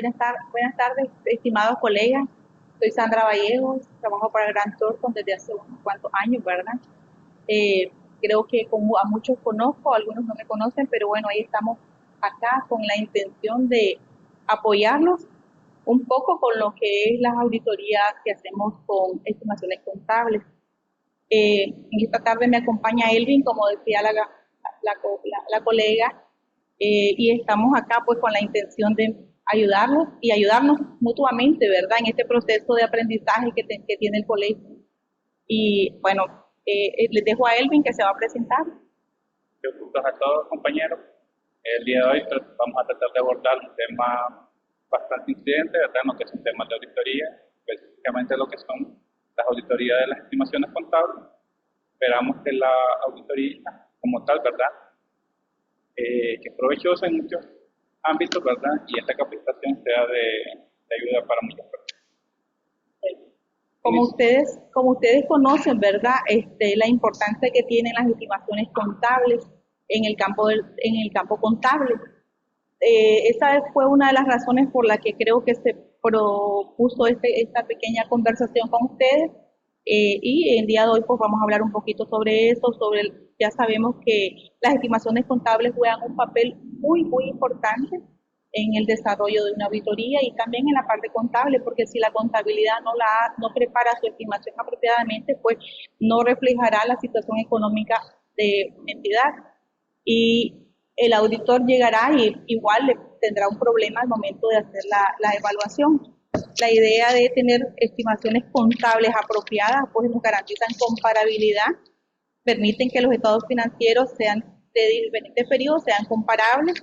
Buenas tardes, estimados colegas. Soy Sandra Vallejos, trabajo para Grant Thornton desde hace unos cuantos años, ¿verdad? Eh, Creo que como a muchos conozco, algunos no me conocen, pero bueno, ahí estamos acá con la intención de apoyarlos un poco con lo que es las auditorías que hacemos con estimaciones contables. En esta tarde me acompaña Elvin, como decía la colega, y estamos acá pues con la intención de ayudarlos y ayudarnos mutuamente, ¿verdad? En este proceso de aprendizaje que tiene el colegio. Y bueno, les dejo a Elvin que se va a presentar. Saludos a todos, compañeros. El día de hoy vamos a tratar de abordar un tema bastante incidente, ¿verdad? Lo que son temas de auditoría, específicamente lo que son las auditorías de las estimaciones contables. Esperamos que la auditoría como tal, ¿verdad? Que es provechosa en muchos ámbitos, ¿verdad? Y esta capacitación sea de ayuda para muchas personas. Como ustedes conocen, ¿verdad? La importancia que tienen las estimaciones contables en el campo contable. Esa fue una de las razones por la que creo que se propuso esta pequeña conversación con ustedes. Y el día de hoy pues vamos a hablar un poquito sobre eso, ya sabemos que las estimaciones contables juegan un papel muy importante en el desarrollo de una auditoría y también en la parte contable, porque si la contabilidad no prepara su estimación apropiadamente, pues no reflejará la situación económica de una entidad. Y el auditor llegará y igual le tendrá un problema al momento de hacer la evaluación. La idea de tener estimaciones contables apropiadas pues nos garantizan comparabilidad, permiten que los estados financieros sean de diferentes periodos, sean comparables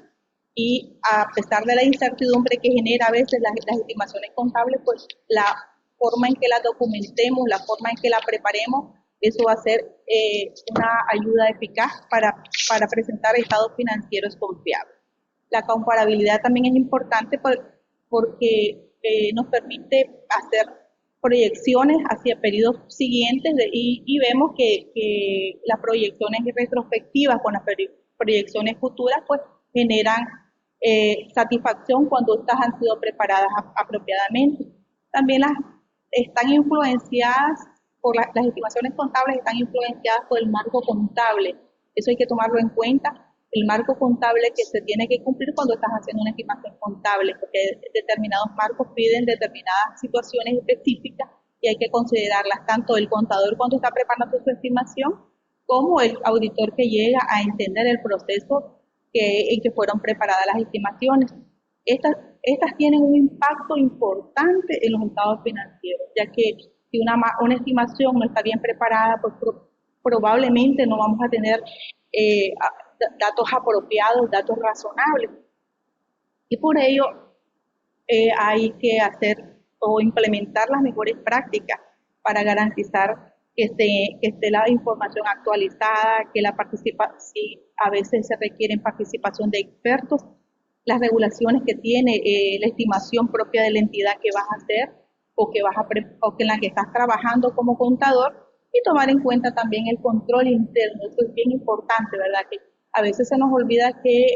y a pesar de la incertidumbre que genera a veces las estimaciones contables, pues la forma en que las documentemos, la forma en que la preparemos, eso va a ser una ayuda eficaz para presentar estados financieros confiables. La comparabilidad también es importante porque nos permite hacer proyecciones hacia periodos siguientes y vemos que las proyecciones retrospectivas con las proyecciones futuras pues generan satisfacción cuando estas han sido preparadas apropiadamente. También están influenciadas las estimaciones contables están influenciadas por el marco contable. Eso hay que tomarlo en cuenta. El marco contable que se tiene que cumplir cuando estás haciendo una estimación contable, porque determinados marcos piden determinadas situaciones específicas y hay que considerarlas tanto el contador cuando está preparando su estimación como el auditor que llega a entender el proceso en que fueron preparadas las estimaciones. Estas tienen un impacto importante en los estados financieros, ya que si una estimación no está bien preparada, pues probablemente no vamos a tener datos apropiados, datos razonables. Y por ello hay que hacer o implementar las mejores prácticas para garantizar que esté la información actualizada, que si a veces se requieren participación de expertos, las regulaciones que tiene la estimación propia de la entidad que vas a hacer o en la que estás trabajando como contador, y tomar en cuenta también el control interno. Eso es bien importante, ¿verdad? Que a veces se nos olvida que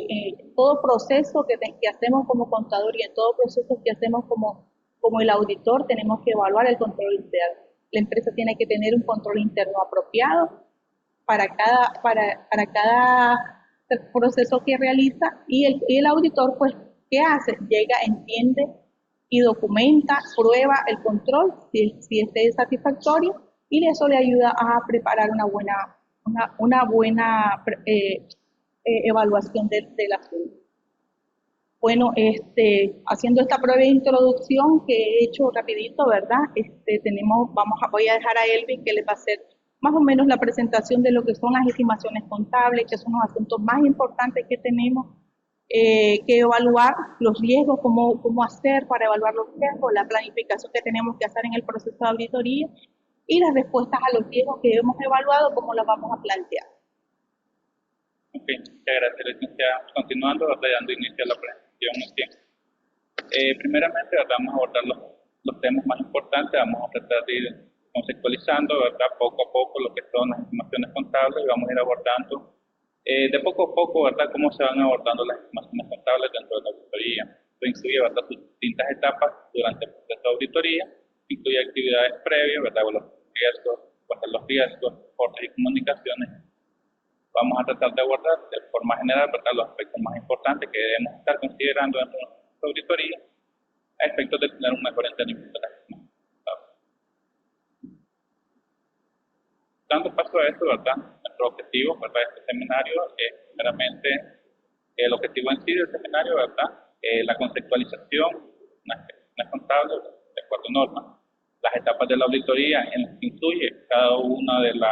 en todo proceso que hacemos como contador y en todo proceso que hacemos como el auditor, tenemos que evaluar el control interno. La empresa tiene que tener un control interno apropiado para cada proceso que realiza y el auditor, pues, ¿qué hace? Llega, entiende y documenta, prueba el control, si este es satisfactorio, y eso le ayuda a preparar una buena evaluación del asunto. Bueno, haciendo esta breve introducción que he hecho rapidito, ¿verdad? Voy a dejar a Elvin que les va a hacer más o menos la presentación de lo que son las estimaciones contables, que son los asuntos más importantes que tenemos que evaluar, los riesgos, cómo hacer para evaluar los riesgos, la planificación que tenemos que hacer en el proceso de auditoría y las respuestas a los riesgos que hemos evaluado, cómo las vamos a plantear. Ok, muchas gracias, licenciada. Continuando, dando inicio a la presentación. Primeramente, vamos a abordar los temas más importantes, vamos a tratar de ir conceptualizando, ¿verdad? Poco a poco lo que son las estimaciones contables y vamos a ir abordando de poco a poco, ¿verdad? Cómo se van abordando las estimaciones contables dentro de la auditoría. Esto incluye, ¿verdad?, sus distintas etapas durante el proceso de auditoría, incluye actividades previas, ¿verdad?, los riesgos, los riesgos, reportes y comunicaciones. Vamos a tratar de abordar de forma general, ¿verdad?, los aspectos más importantes que debemos estar considerando dentro de nuestra auditoría, a efectos de tener un mejor entendimiento de la gestión. Dando paso a esto, ¿verdad?, nuestro objetivo, ¿verdad?, de este seminario es primeramente el objetivo en sí del seminario, ¿verdad?, la conceptualización, una contable, de acuerdo a normas, las etapas de la auditoría en las que incluye cada una de los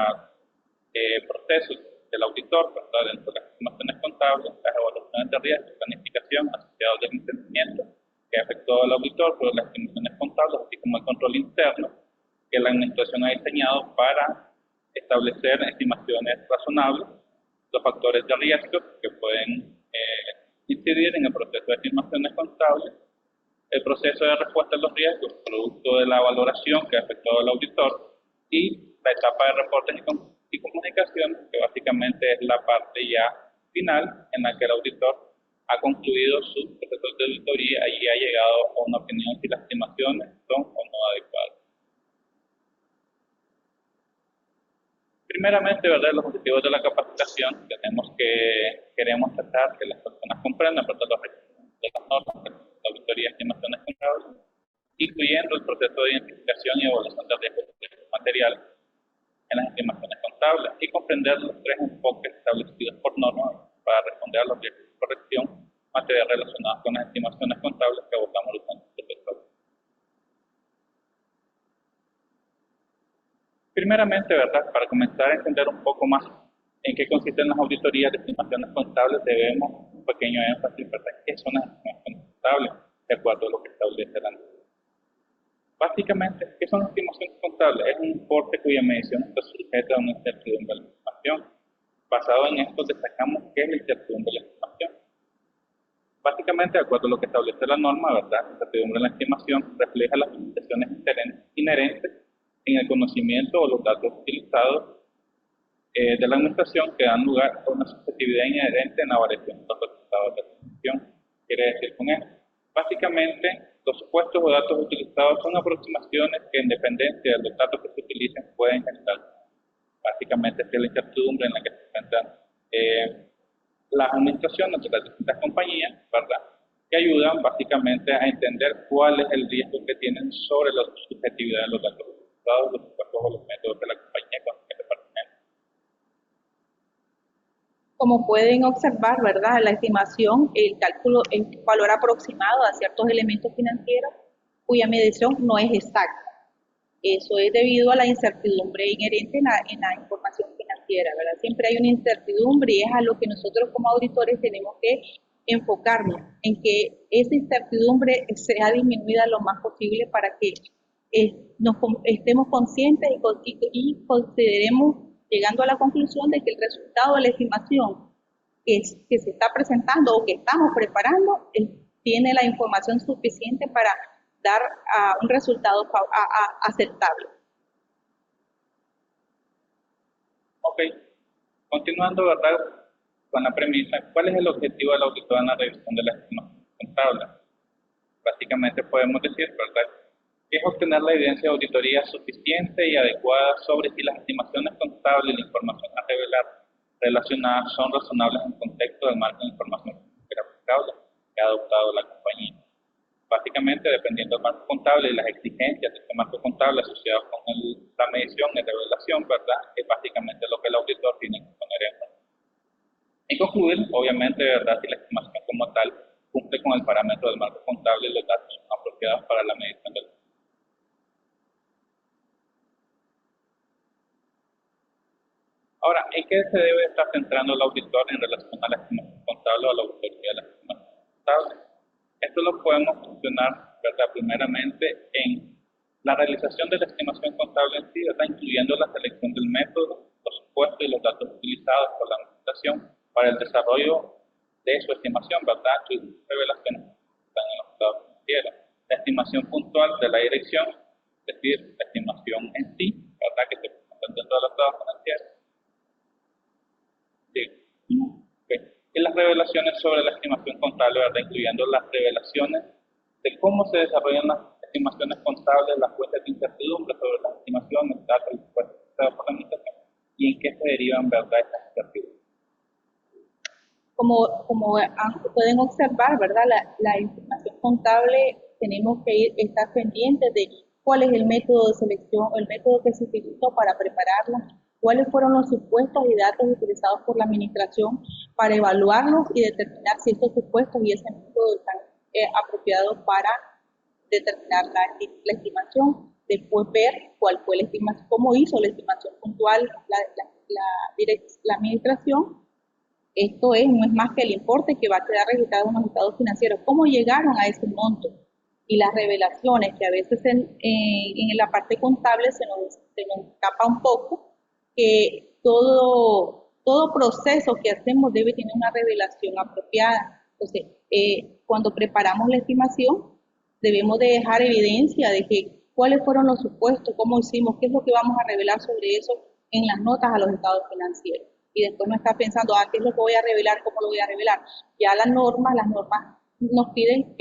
procesos del auditor, ¿verdad?, dentro de las estimaciones contables, las evaluaciones de riesgo, planificación, asociados del entendimiento que afectó al auditor, pero las estimaciones contables, así como el control interno que la administración ha diseñado para establecer estimaciones razonables, los factores de riesgo que pueden incidir en el proceso de estimaciones contables, el proceso de respuesta a los riesgos, producto de la valoración que ha efectuado el auditor, y la etapa de reportes y comunicación, que básicamente es la parte ya final en la que el auditor ha concluido su proceso de auditoría y ha llegado a una opinión si las estimaciones son o no adecuadas. Primeramente, ¿verdad?, los objetivos de la capacitación queremos tratar que las personas comprendan, ¿verdad?, los requisitos de las normas de la auditoría y estimaciones contables, incluyendo el proceso de identificación y evaluación de riesgos materiales en las estimaciones contables y comprender los tres enfoques establecidos por norma para responder a los riesgos de corrección material relacionados con las estimaciones contables que abordamos durante este proceso. Primeramente, ¿verdad?, para comenzar a entender un poco más en qué consisten las auditorías de estimaciones contables, debemos un pequeño énfasis, ¿verdad?, qué son las estimaciones contables, de acuerdo a lo que establece la norma. Básicamente, ¿qué son las estimaciones contables? Es un importe cuya medición está sujeta a una incertidumbre de la estimación. Basado en esto, destacamos qué es la incertidumbre de la estimación. Básicamente, de acuerdo a lo que establece la norma, ¿verdad?, la incertidumbre de la estimación refleja las limitaciones inherentes en el conocimiento o los datos utilizados de la administración que dan lugar a una subjetividad inherente en la variación de los resultados de la estimación. Quiere decir con esto, básicamente, los supuestos o datos utilizados son aproximaciones que, en dependencia de los datos que se utilicen, pueden generar. Básicamente, esta es la incertidumbre en la que se encuentran las administraciones de las distintas compañías, ¿verdad?, que ayudan básicamente a entender cuál es el riesgo que tienen sobre la subjetividad de los datos utilizados, los supuestos o los métodos de la compañía con el departamento. Como pueden observar, ¿verdad?, la estimación, el cálculo, el valor aproximado a ciertos elementos financieros cuya medición no es exacta. Eso es debido a la incertidumbre inherente en la información financiera, ¿verdad? Siempre hay una incertidumbre y es a lo que nosotros como auditores tenemos que enfocarnos, en que esa incertidumbre sea disminuida lo más posible para que estemos conscientes y consideremos, llegando a la conclusión de que el resultado de la estimación que se está presentando o que estamos preparando tiene la información suficiente para dar un resultado aceptable. Ok, continuando, ¿verdad?, con la premisa, ¿cuál es el objetivo del auditor en la revisión de la estimación contable? Básicamente podemos decir, ¿verdad?, que es obtener la evidencia de auditoría suficiente y adecuada sobre si las estimaciones contables y la información a revelar relacionadas son razonables en contexto del marco de información aplicable que ha adoptado la compañía. Básicamente, dependiendo del marco contable y las exigencias de este marco contable asociados con la medición y revelación, ¿verdad?, es básicamente lo que el auditor tiene que poner en cuenta. Y concluir, obviamente, ¿verdad?, si la estimación como tal cumple con el parámetro del marco contable y los datos son apropiados para la medición del. Ahora, ¿en qué se debe estar centrando el auditor en relación a la estimación contable o a la auditoría de la estimación contable? Esto lo podemos funcionar, ¿verdad?, primeramente en la realización de la estimación contable en sí, ¿verdad?, incluyendo la selección del método, los supuestos y los datos utilizados por la administración para el desarrollo de su estimación, ¿verdad?, sus revelaciones están en los estados financieros. La estimación puntual de la dirección, es decir, la estimación en sí, ¿verdad?, que se presenta dentro de los estados financieros. Sí. Okay. Y las revelaciones sobre la estimación contable, ¿verdad? Incluyendo las revelaciones de cómo se desarrollan las estimaciones contables, las fuentes de incertidumbre sobre las estimaciones, datos y supuestos por la administración, y en qué se derivan, ¿verdad?, estas incertidumbres. Como pueden observar, ¿verdad? La información contable tenemos que estar pendientes de cuál es el método de selección o el método que se utilizó para prepararla, cuáles fueron los supuestos y datos utilizados por la administración para evaluarlos y determinar si estos supuestos y ese método están apropiados para determinar la estimación. Después ver cuál fue la estimación, cómo hizo la estimación puntual la administración. Esto no es más que el importe que va a quedar registrado en los estados financieros. ¿Cómo llegaron a ese monto? Y las revelaciones, que a veces en la parte contable se nos escapa un poco, que todo proceso que hacemos debe tener una revelación apropiada. Entonces, cuando preparamos la estimación, debemos de dejar evidencia de que cuáles fueron los supuestos, cómo hicimos, qué es lo que vamos a revelar sobre eso en las notas a los estados financieros. Y después no está pensando, qué es lo que voy a revelar, cómo lo voy a revelar. Ya las normas nos piden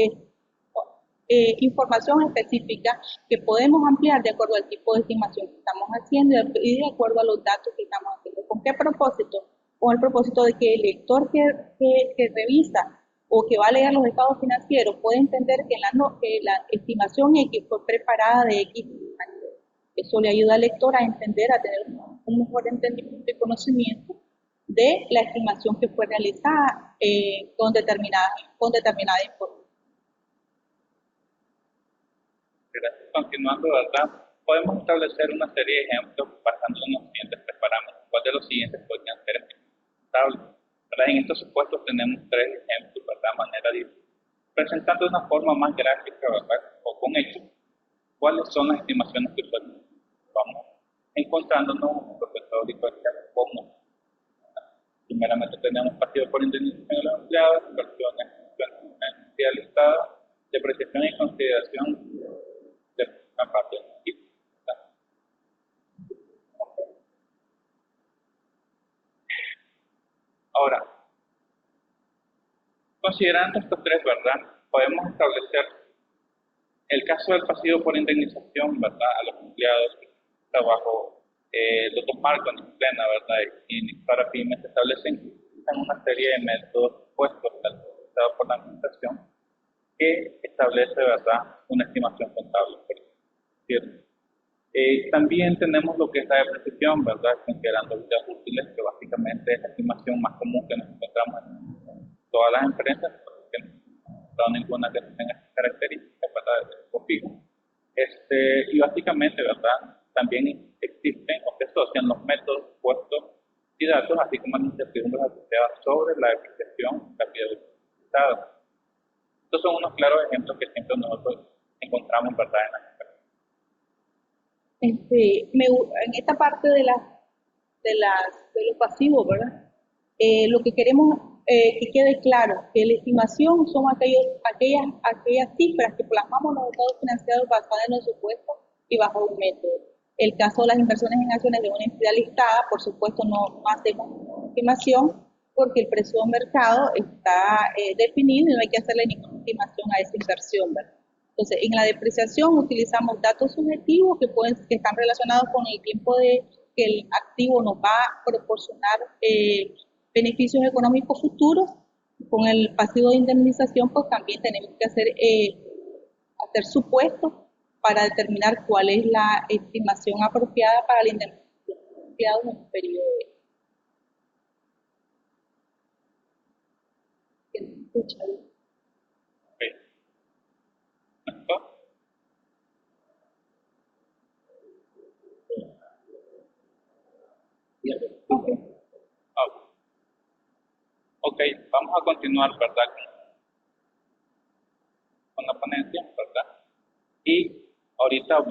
información específica que podemos ampliar de acuerdo al tipo de estimación que estamos haciendo y de acuerdo a los datos que estamos haciendo. ¿Con qué propósito? Con el propósito de que el lector que revisa o que va a leer los estados financieros puede entender que la estimación X fue preparada de X manera. Eso le ayuda al lector a entender, a tener un mejor entendimiento y conocimiento de la estimación que fue realizada con determinada información. Gracias. Continuando, ¿verdad? Podemos establecer una serie de ejemplos basándonos en los siguientes tres parámetros. ¿Cuál de los siguientes podrían ser estables? En estos supuestos tenemos tres ejemplos, ¿verdad? De manera diferente. Presentando de una forma más gráfica, ¿verdad? O con hechos, ¿cuáles son las estimaciones que vamos encontrándonos en el proceso auditorial como primeramente tenemos partido por indemnización de los empleados, inversiones listadas, depreciación y consideración de la parte del equipo. Ahora, considerando estos tres, ¿verdad? Podemos establecer el caso del pasivo por indemnización, ¿verdad? A los empleados bajo los dos marcos en plena, ¿verdad? Y para pymes se establecen una serie de métodos puestos por la administración que establece, ¿verdad?, una estimación contable. ¿Cierto? También tenemos lo que es la depreciación, ¿verdad?, considerando vidas útiles, que básicamente es la estimación más común que nos encontramos en todas las empresas, porque no hay ninguna que tenga estas características, ¿verdad?, de tipo fijo. Y básicamente, ¿verdad?, también existen o se asocian los métodos puestos y datos, así como las incertidumbres asociadas sobre la depreciación, la vida utilizada. Estos son unos claros ejemplos que siempre nosotros encontramos, ¿verdad?, en las empresas. En esta parte de los pasivos, ¿verdad? Lo que queremos que quede claro, que la estimación son aquellas cifras que plasmamos los estados financieros basadas en los supuestos y bajo un método. El caso de las inversiones en acciones de una entidad listada, por supuesto, no hacemos estimación porque el precio de mercado está definido y no hay que hacerle ninguna estimación a esa inversión, ¿verdad? Entonces, en la depreciación utilizamos datos subjetivos que están relacionados con el tiempo que el activo nos va a proporcionar beneficios económicos futuros. Con el pasivo de indemnización, pues también tenemos que hacer supuestos para determinar cuál es la estimación apropiada para la indemnización de empleados en un periodo de... Ok, vamos a continuar, ¿verdad?, con la ponencia, ¿verdad? Y ahorita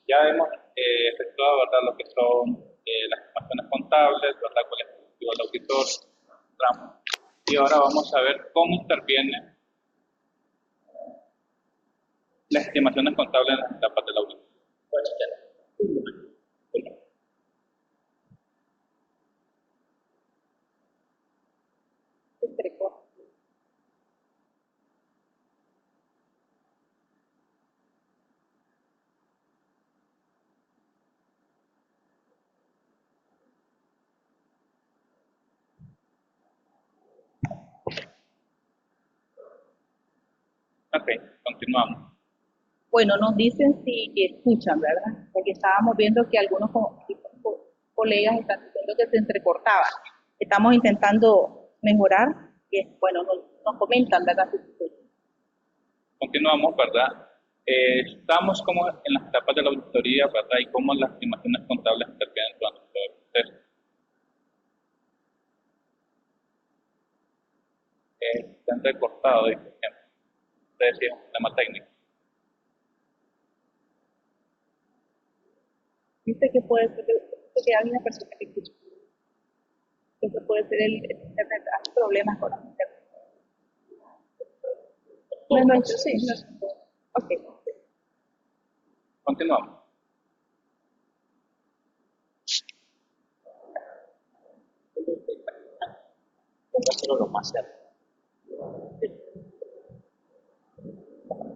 ya hemos efectuado, ¿verdad?, lo que son las estimaciones contables, ¿verdad?, con el objetivo del auditor, y ahora vamos a ver cómo interviene las estimaciones contables en las etapas del auditor. Ok, continuamos. Bueno, nos dicen si escuchan, ¿verdad? Porque estábamos viendo que algunos colegas están diciendo que se entrecortaba. Estamos intentando mejorar y, bueno, nos comentan, ¿verdad? Continuamos, ¿verdad? Estamos como en las etapas de la auditoría, ¿verdad? Y cómo las estimaciones contables intervienen durante todo el proceso. Está entrecortado, dice siempre. Ustedes decían, un tema técnico. Dice que puede ser que hay una persona que escucha. Eso puede ser el internet, hay problemas con el internet. Bueno, sí, no. Ok. Continuamos. Póngaselo lo más cerca.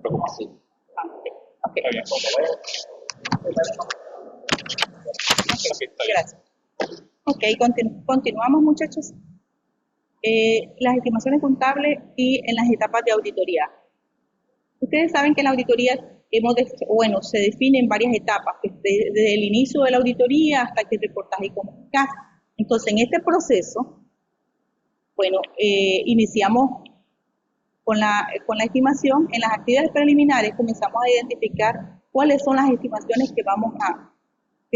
Como así. Ok. Está bien. Gracias. Ok, continuamos, muchachos. Las estimaciones contables y en las etapas de auditoría. Ustedes saben que en la auditoría se definen varias etapas, desde el inicio de la auditoría hasta que el reportaje y comunicación. Entonces, en este proceso, bueno, iniciamos con la estimación. En las actividades preliminares comenzamos a identificar cuáles son las estimaciones que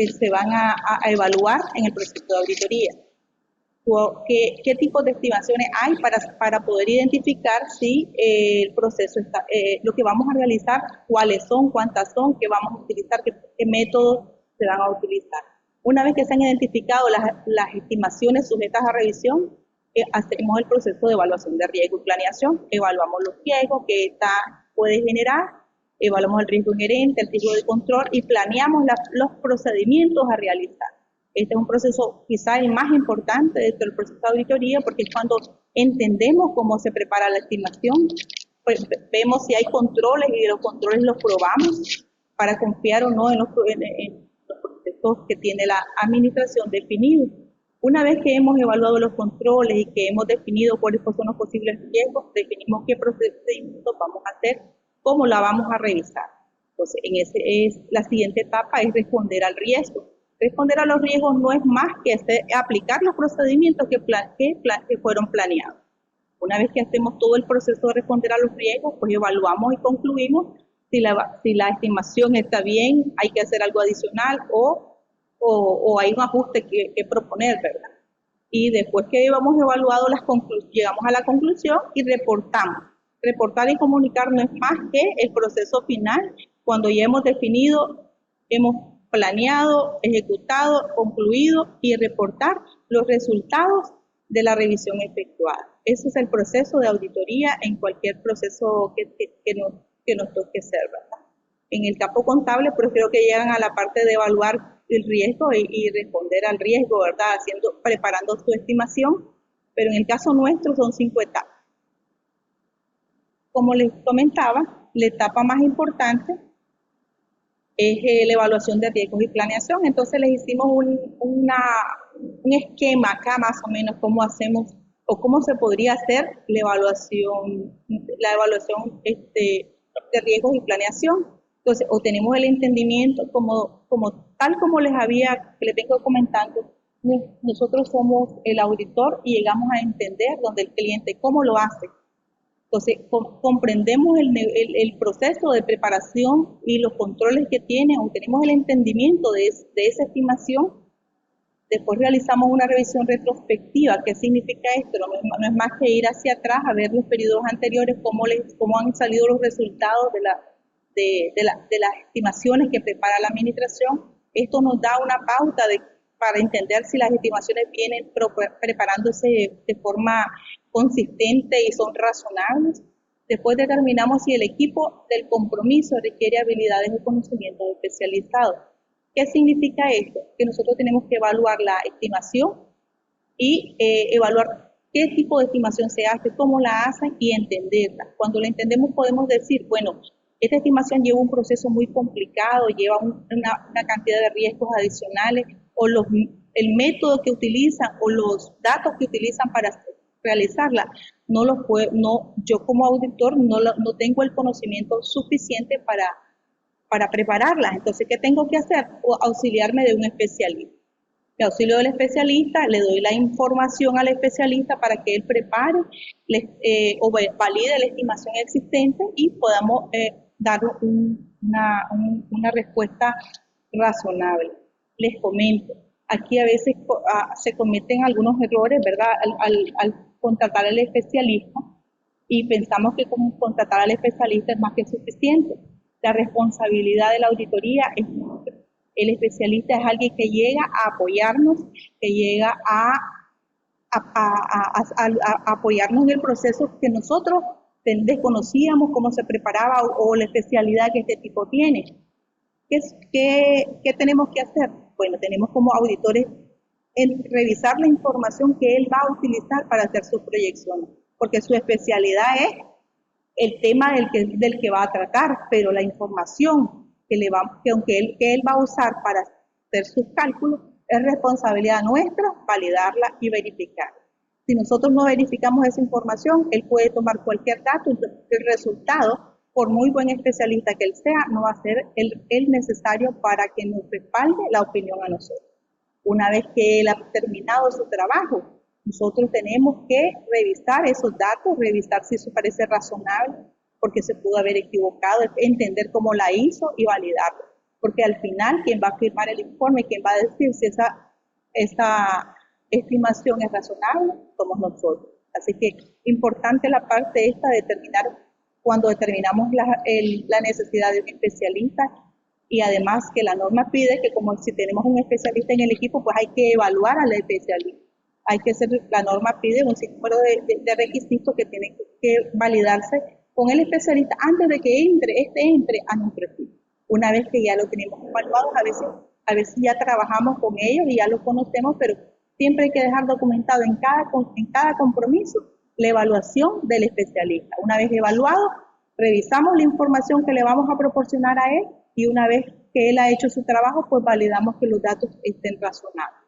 se van a evaluar en el proceso de auditoría. ¿Qué tipos de estimaciones hay para poder identificar si el proceso está, lo que vamos a realizar, cuáles son, cuántas son, qué vamos a utilizar, qué métodos se van a utilizar? Una vez que se han identificado las estimaciones sujetas a revisión, hacemos el proceso de evaluación de riesgo y planeación. Evaluamos los riesgos que esta puede generar, evaluamos el riesgo inherente, el riesgo de control y planeamos los procedimientos a realizar. Este es un proceso quizá el más importante dentro del proceso de auditoría, porque es cuando entendemos cómo se prepara la estimación, pues vemos si hay controles y los controles los probamos para confiar o no en los procesos que tiene la administración definidos. Una vez que hemos evaluado los controles y que hemos definido cuáles son los posibles riesgos, definimos qué procedimientos vamos a hacer, cómo la vamos a revisar. Entonces, la siguiente etapa es responder al riesgo. Responder a los riesgos no es más que aplicar los procedimientos que fueron planeados. Una vez que hacemos todo el proceso de responder a los riesgos, pues evaluamos y concluimos si la estimación está bien, hay que hacer algo adicional o hay un ajuste que proponer, ¿verdad? Y después que hemos evaluado llegamos a la conclusión y reportamos. Reportar y comunicar no es más que el proceso final, cuando ya hemos definido, hemos planeado, ejecutado, concluido y reportar los resultados de la revisión efectuada. Ese es el proceso de auditoría en cualquier proceso que nos toque hacer, ¿verdad? En el campo contable, pues creo que llegan a la parte de evaluar el riesgo y responder al riesgo, ¿verdad? Preparando su estimación, pero en el caso nuestro son 5 etapas. Como les comentaba, la etapa más importante es la evaluación de riesgos y planeación. Entonces les hicimos un esquema acá más o menos cómo hacemos o cómo se podría hacer la evaluación de riesgos y planeación. Entonces, o tenemos el entendimiento tal como les vengo comentando, nosotros somos el auditor y llegamos a entender donde el cliente cómo lo hace. Entonces, comprendemos el proceso de preparación y los controles que tiene, o tenemos el entendimiento de esa estimación. Después realizamos una revisión retrospectiva. ¿Qué significa esto? No es más que ir hacia atrás a ver los periodos anteriores, cómo han salido los resultados de las estimaciones que prepara la administración. Esto nos da una pauta para entender si las estimaciones vienen preparándose de forma consistente y son razonables. Después determinamos si el equipo del compromiso requiere habilidades y conocimientos especializados. ¿Qué significa esto? Que nosotros tenemos que evaluar la estimación y evaluar qué tipo de estimación se hace, cómo la hacen y entenderla. Cuando la entendemos podemos decir, bueno, esta estimación lleva un proceso muy complicado, lleva una cantidad de riesgos adicionales, o el método que utilizan o los datos que utilizan para realizarla. Yo como auditor no tengo el conocimiento suficiente para prepararlas. Entonces, ¿qué tengo que hacer? Auxiliarme de un especialista. Me auxilio del especialista, le doy la información al especialista para que él prepare o valide la estimación existente y podamos dar una respuesta razonable. Les comento, aquí a veces se cometen algunos errores, ¿verdad? Al contratar al especialista y pensamos que con contratar al especialista es más que suficiente. La responsabilidad de la auditoría es nuestra. El especialista es alguien que llega a apoyarnos, que llega a apoyarnos en el proceso que nosotros desconocíamos cómo se preparaba o la especialidad que este tipo tiene. ¿Qué tenemos que hacer? Bueno, tenemos como auditores revisar la información que él va a utilizar para hacer sus proyecciones, porque su especialidad es el tema del que va a tratar, pero la información que él va a usar para hacer sus cálculos es responsabilidad nuestra validarla y verificar. Si nosotros no verificamos esa información, él puede tomar cualquier dato, entonces el resultado, por muy buen especialista que él sea, no va a ser el necesario para que nos respalde la opinión a nosotros. Una vez que él ha terminado su trabajo, nosotros tenemos que revisar esos datos, revisar si eso parece razonable, porque se pudo haber equivocado, entender cómo la hizo y validarlo. Porque al final, quien va a firmar el informe, quien va a decir si esa estimación es razonable, somos nosotros. Así que importante la parte esta de cuando determinamos la necesidad de un especialista, y además que la norma pide que como si tenemos un especialista en el equipo, pues hay que evaluar al especialista. La norma pide un sinnúmero de requisitos que tienen que validarse con el especialista antes de que entre a nuestro equipo. Una vez que ya lo tenemos evaluado, a veces ya trabajamos con ellos y ya lo conocemos, pero siempre hay que dejar documentado en cada compromiso la evaluación del especialista. Una vez evaluado, revisamos la información que le vamos a proporcionar a él y una vez que él ha hecho su trabajo, pues validamos que los datos estén razonables.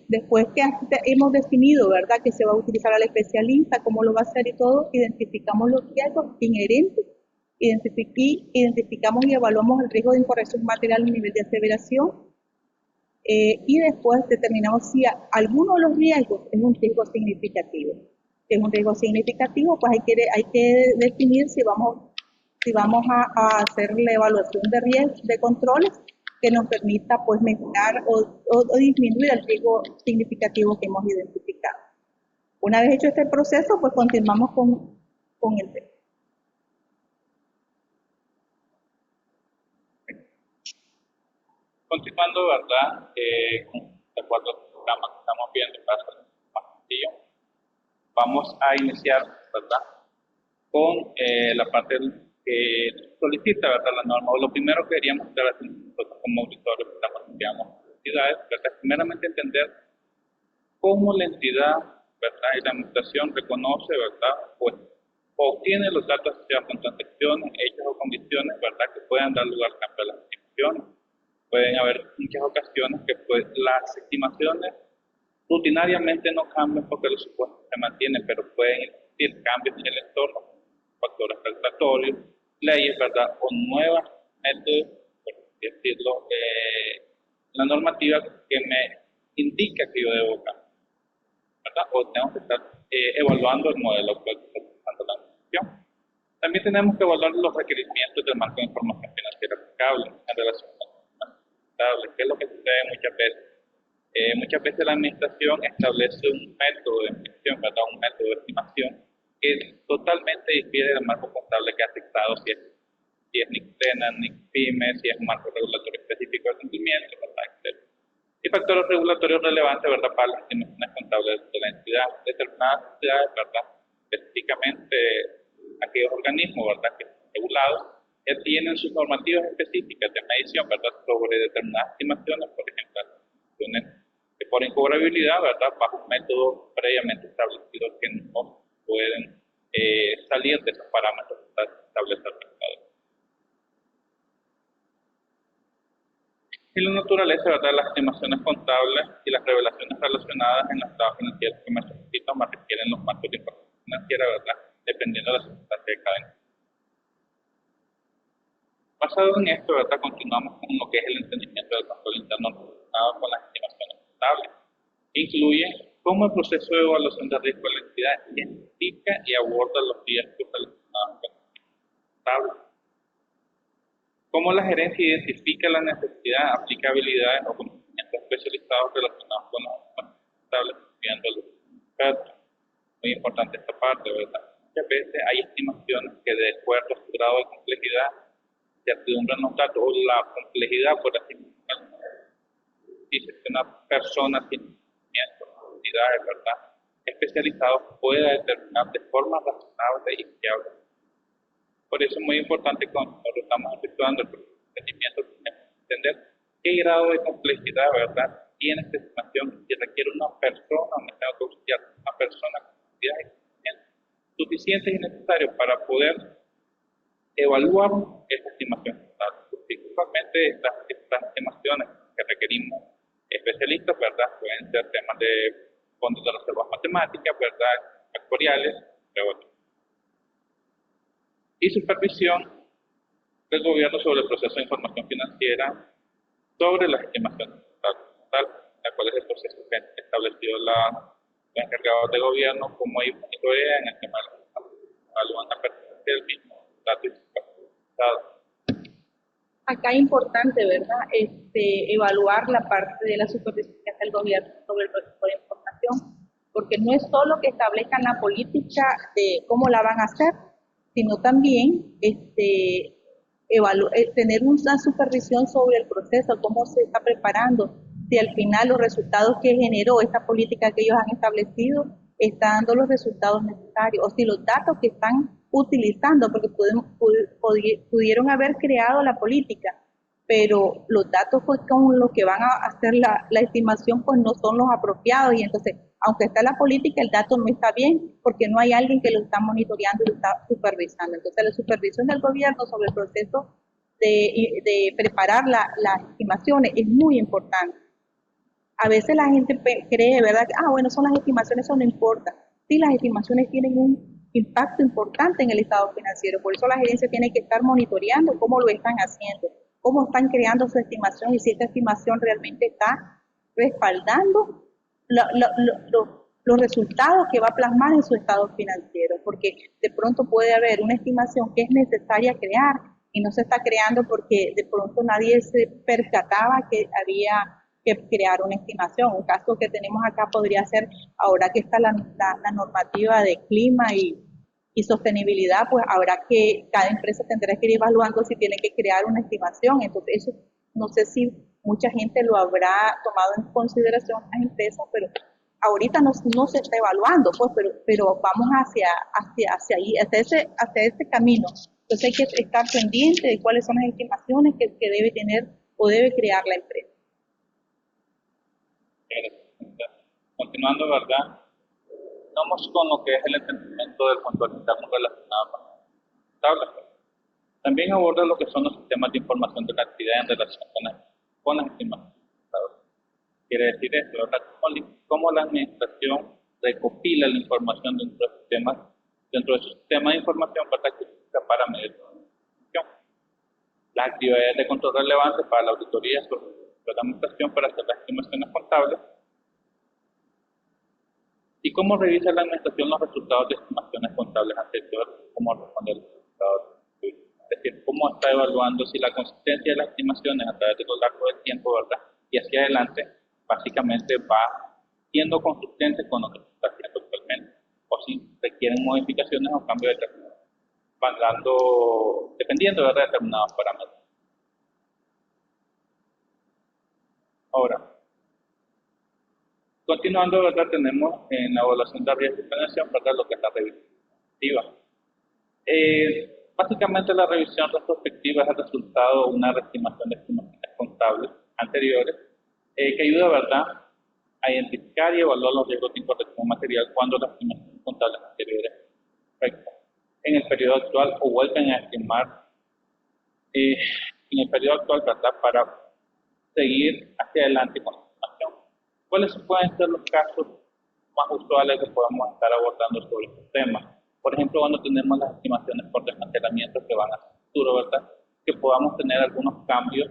Después que hemos definido, ¿verdad?, que se va a utilizar al especialista, cómo lo va a hacer y todo, identificamos los riesgos inherentes, identificamos y evaluamos el riesgo de incorrección material y nivel de aseveración, y después determinamos si alguno de los riesgos es un riesgo significativo. Si es un riesgo significativo, pues hay que definir si vamos a hacer la evaluación de riesgos, de controles, que nos permita pues mejorar o disminuir el riesgo significativo que hemos identificado. Una vez hecho este proceso, pues continuamos con el tema. Continuando, ¿verdad? De acuerdo al programa que estamos viendo para hacer más sencillo, vamos a iniciar, ¿verdad?, con la parte que solicita, ¿verdad?, la norma. Lo primero que queríamos hacer nosotros como auditores, ¿verdad?, digamos, entidades, ¿verdad?, primeramente entender cómo la entidad, ¿verdad?, y la administración reconoce, ¿verdad?, pues obtiene los datos asociados con transacciones, hechos o condiciones, ¿verdad?, que puedan dar lugar al cambio de las estimaciones. Pueden haber muchas ocasiones que pues las estimaciones rutinariamente no cambian porque los supuestos se mantienen, pero pueden existir cambios en el entorno, factores calculatorios, leyes, ¿verdad?, o nuevos métodos, por así decirlo, la normativa que me indica que yo debo cambiar, ¿verdad?, o tengo que estar evaluando el modelo actual que está utilizando la administración. También tenemos que evaluar los requerimientos del marco de información financiera aplicable en relación con ¿qué es lo que sucede muchas veces? Muchas veces la administración establece un método de medición, ¿verdad?, un método de estimación que totalmente difiere del marco contable que ha fixado, si es NIC-SENA, NIC-PYME, si es un marco regulatorio específico de cumplimiento, ¿verdad?, etc. Y factores regulatorios relevantes, ¿verdad?, para las estimaciones contables de la entidad. Determinadas entidades, ¿verdad?, específicamente aquellos organismos, ¿verdad?, que son regulados, tienen sus normativas específicas de medición, ¿verdad?, sobre determinadas estimaciones, por ejemplo, estimaciones por incobrabilidad, ¿verdad?, bajo un método previamente establecido que no pueden salir de esos parámetros que establece el mercado. Y la naturaleza, ¿verdad?, las estimaciones contables y las revelaciones relacionadas en los estados financieros comerciales síntomas requieren los marcos de información financiera, ¿verdad? Dependiendo de la circunstancia de cada uno. Basado en esto, ¿verdad? Continuamos con lo que es el entendimiento del control interno relacionado con las estimaciones contables. Incluye cómo el proceso de evaluación de riesgo de la entidad identifica y aborda los riesgos relacionados con las estimaciones contables. Cómo la gerencia identifica la necesidad, aplicabilidades o conocimientos especializados relacionados con las estimaciones contables, viendo los expertos. Muy importante esta parte, ¿verdad? Muchas veces hay estimaciones que de acuerdo a su grado de complejidad certidumbre en los datos o la complejidad, por así decirlo, dice que una persona sin conocimiento, entidades, ¿verdad?, especializados pueda determinar de forma razonable y fiable. Por eso es muy importante cuando nosotros estamos efectuando el procedimiento, entender qué grado de complejidad, ¿verdad?, tiene esta estimación y requiere una persona, una persona con habilidades suficientes y necesarios para poder evaluar esta estimación. Principalmente estas estimaciones que requerimos especialistas, ¿verdad? Pueden ser temas de fondos de reservas matemáticas, ¿verdad? Actuariales, entre otros. Y supervisión del gobierno sobre el proceso de información financiera sobre las estimaciones la cual es el proceso que ha establecido los encargados de gobierno, como hay monitorea en el tema de la pertenencia del mismo dato y acá es importante, ¿verdad? Evaluar la parte de la supervisión que hace el gobierno sobre el proceso de información, porque no es solo que establezcan la política de cómo la van a hacer, sino también tener una supervisión sobre el proceso, cómo se está preparando, si al final los resultados que generó esta política que ellos han establecido está dando los resultados necesarios, o si los datos que están utilizando, porque pudieron haber creado la política, pero los datos pues, con los que van a hacer la estimación pues no son los apropiados, y entonces, aunque está la política, el dato no está bien, porque no hay alguien que lo está monitoreando y lo está supervisando. Entonces, la supervisión del gobierno sobre el proceso de preparar las estimaciones es muy importante. A veces la gente cree, ¿verdad? Bueno, son las estimaciones, eso no importa. Sí, las estimaciones tienen un impacto importante en el estado financiero, por eso la gerencia tiene que estar monitoreando cómo lo están haciendo, cómo están creando su estimación y si esta estimación realmente está respaldando los resultados que va a plasmar en su estado financiero, porque de pronto puede haber una estimación que es necesaria crear y no se está creando porque de pronto nadie se percataba que había que crear una estimación. Un caso que tenemos acá podría ser, ahora que está la normativa de clima y sostenibilidad, pues habrá que, cada empresa tendrá que ir evaluando si tiene que crear una estimación. Entonces, eso no sé si mucha gente lo habrá tomado en consideración las empresas, pero ahorita no se está evaluando, pues, pero vamos hacia ahí, hacia ese camino. Entonces hay que estar pendiente de cuáles son las estimaciones que debe tener o debe crear la empresa. Continuando, ¿verdad? Vamos con lo que es el entendimiento del control interno relacionado con las tablas. También aborda lo que son los sistemas de información de la actividad en relación con las estimaciones. Quiere decir esto, ¿verdad? Cómo la administración recopila la información dentro de su sistema de información para medir la administración. Las actividades de control relevantes para la auditoría sobre la administración para hacer las estimaciones contables. ¿Y cómo revisa la administración los resultados de estimaciones contables anteriores? ¿Cómo responder los resultados? Es decir, cómo está evaluando si la consistencia de las estimaciones a través de lo largo del tiempo, ¿verdad? Y hacia adelante, básicamente va siendo consistente con lo que se está haciendo actualmente. O si requieren modificaciones o cambios determinados. Van dando, dependiendo de determinados parámetros. Ahora, continuando, ¿verdad? Tenemos en la evaluación de riesgo y planeación, ¿verdad? Lo que es la revisión retrospectiva. Básicamente la revisión retrospectiva es el resultado de una reestimación de estimaciones contables anteriores que ayuda, ¿verdad?, a identificar y evaluar los riesgos de incorrección material cuando las estimaciones contables anteriores afectan en el periodo actual o vuelven a estimar en el periodo actual, ¿verdad?, para seguir hacia adelante con la estimación. ¿Cuáles pueden ser los casos más usuales que podemos estar abordando sobre estos temas. Por ejemplo, cuando tenemos las estimaciones por desmantelamiento que van a futuro, ¿verdad? Que podamos tener algunos cambios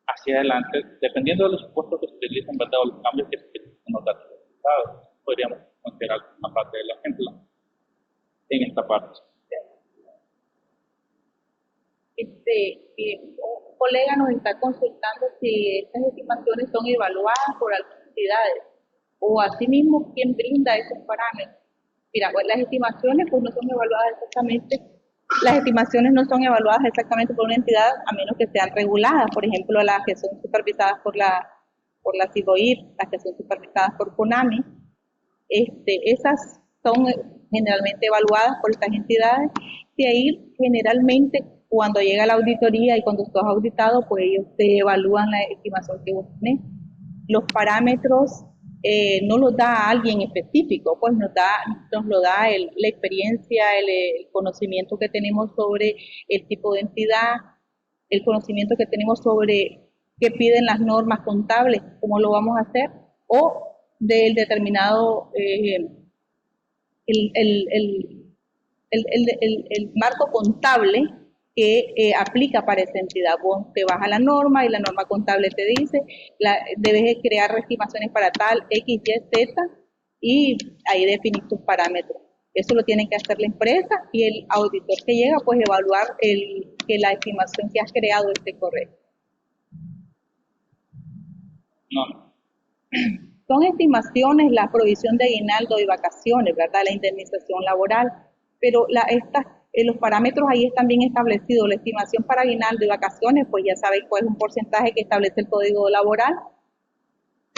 hacia adelante, dependiendo de los supuestos que se utilicen, ¿verdad? O los cambios que se utilicen en los datos resultados. Podríamos considerar una parte del ejemplo en esta parte. Un colega nos está consultando si estas estimaciones son evaluadas por algunas entidades o asimismo quién brinda esos parámetros. Mira, pues las estimaciones pues no son evaluadas exactamente, las estimaciones no son evaluadas exactamente por una entidad a menos que sean reguladas, por ejemplo las que son supervisadas por la CIGOIR, las que son supervisadas por CONAMI, esas son generalmente evaluadas por estas entidades, y ahí generalmente cuando llega la auditoría y cuando estás auditado, pues ellos te evalúan la estimación que vos tenés. Los parámetros no los da alguien específico, pues nos lo da la experiencia, el conocimiento que tenemos sobre el tipo de entidad, el conocimiento que tenemos sobre qué piden las normas contables, cómo lo vamos a hacer, o del determinado el marco contable que aplica para esa entidad. Vos te vas a la norma y la norma contable te dice, debes crear estimaciones para tal, X, Y, Z, y ahí definir tus parámetros. Eso lo tiene que hacer la empresa y el auditor que llega, pues evaluar que la estimación que has creado esté correcta. No. Son estimaciones, la provisión de aguinaldo y vacaciones, ¿verdad? La indemnización laboral, pero los parámetros ahí están bien establecidos. La estimación para aguinaldo y vacaciones, pues ya saben cuál es un porcentaje que establece el Código Laboral.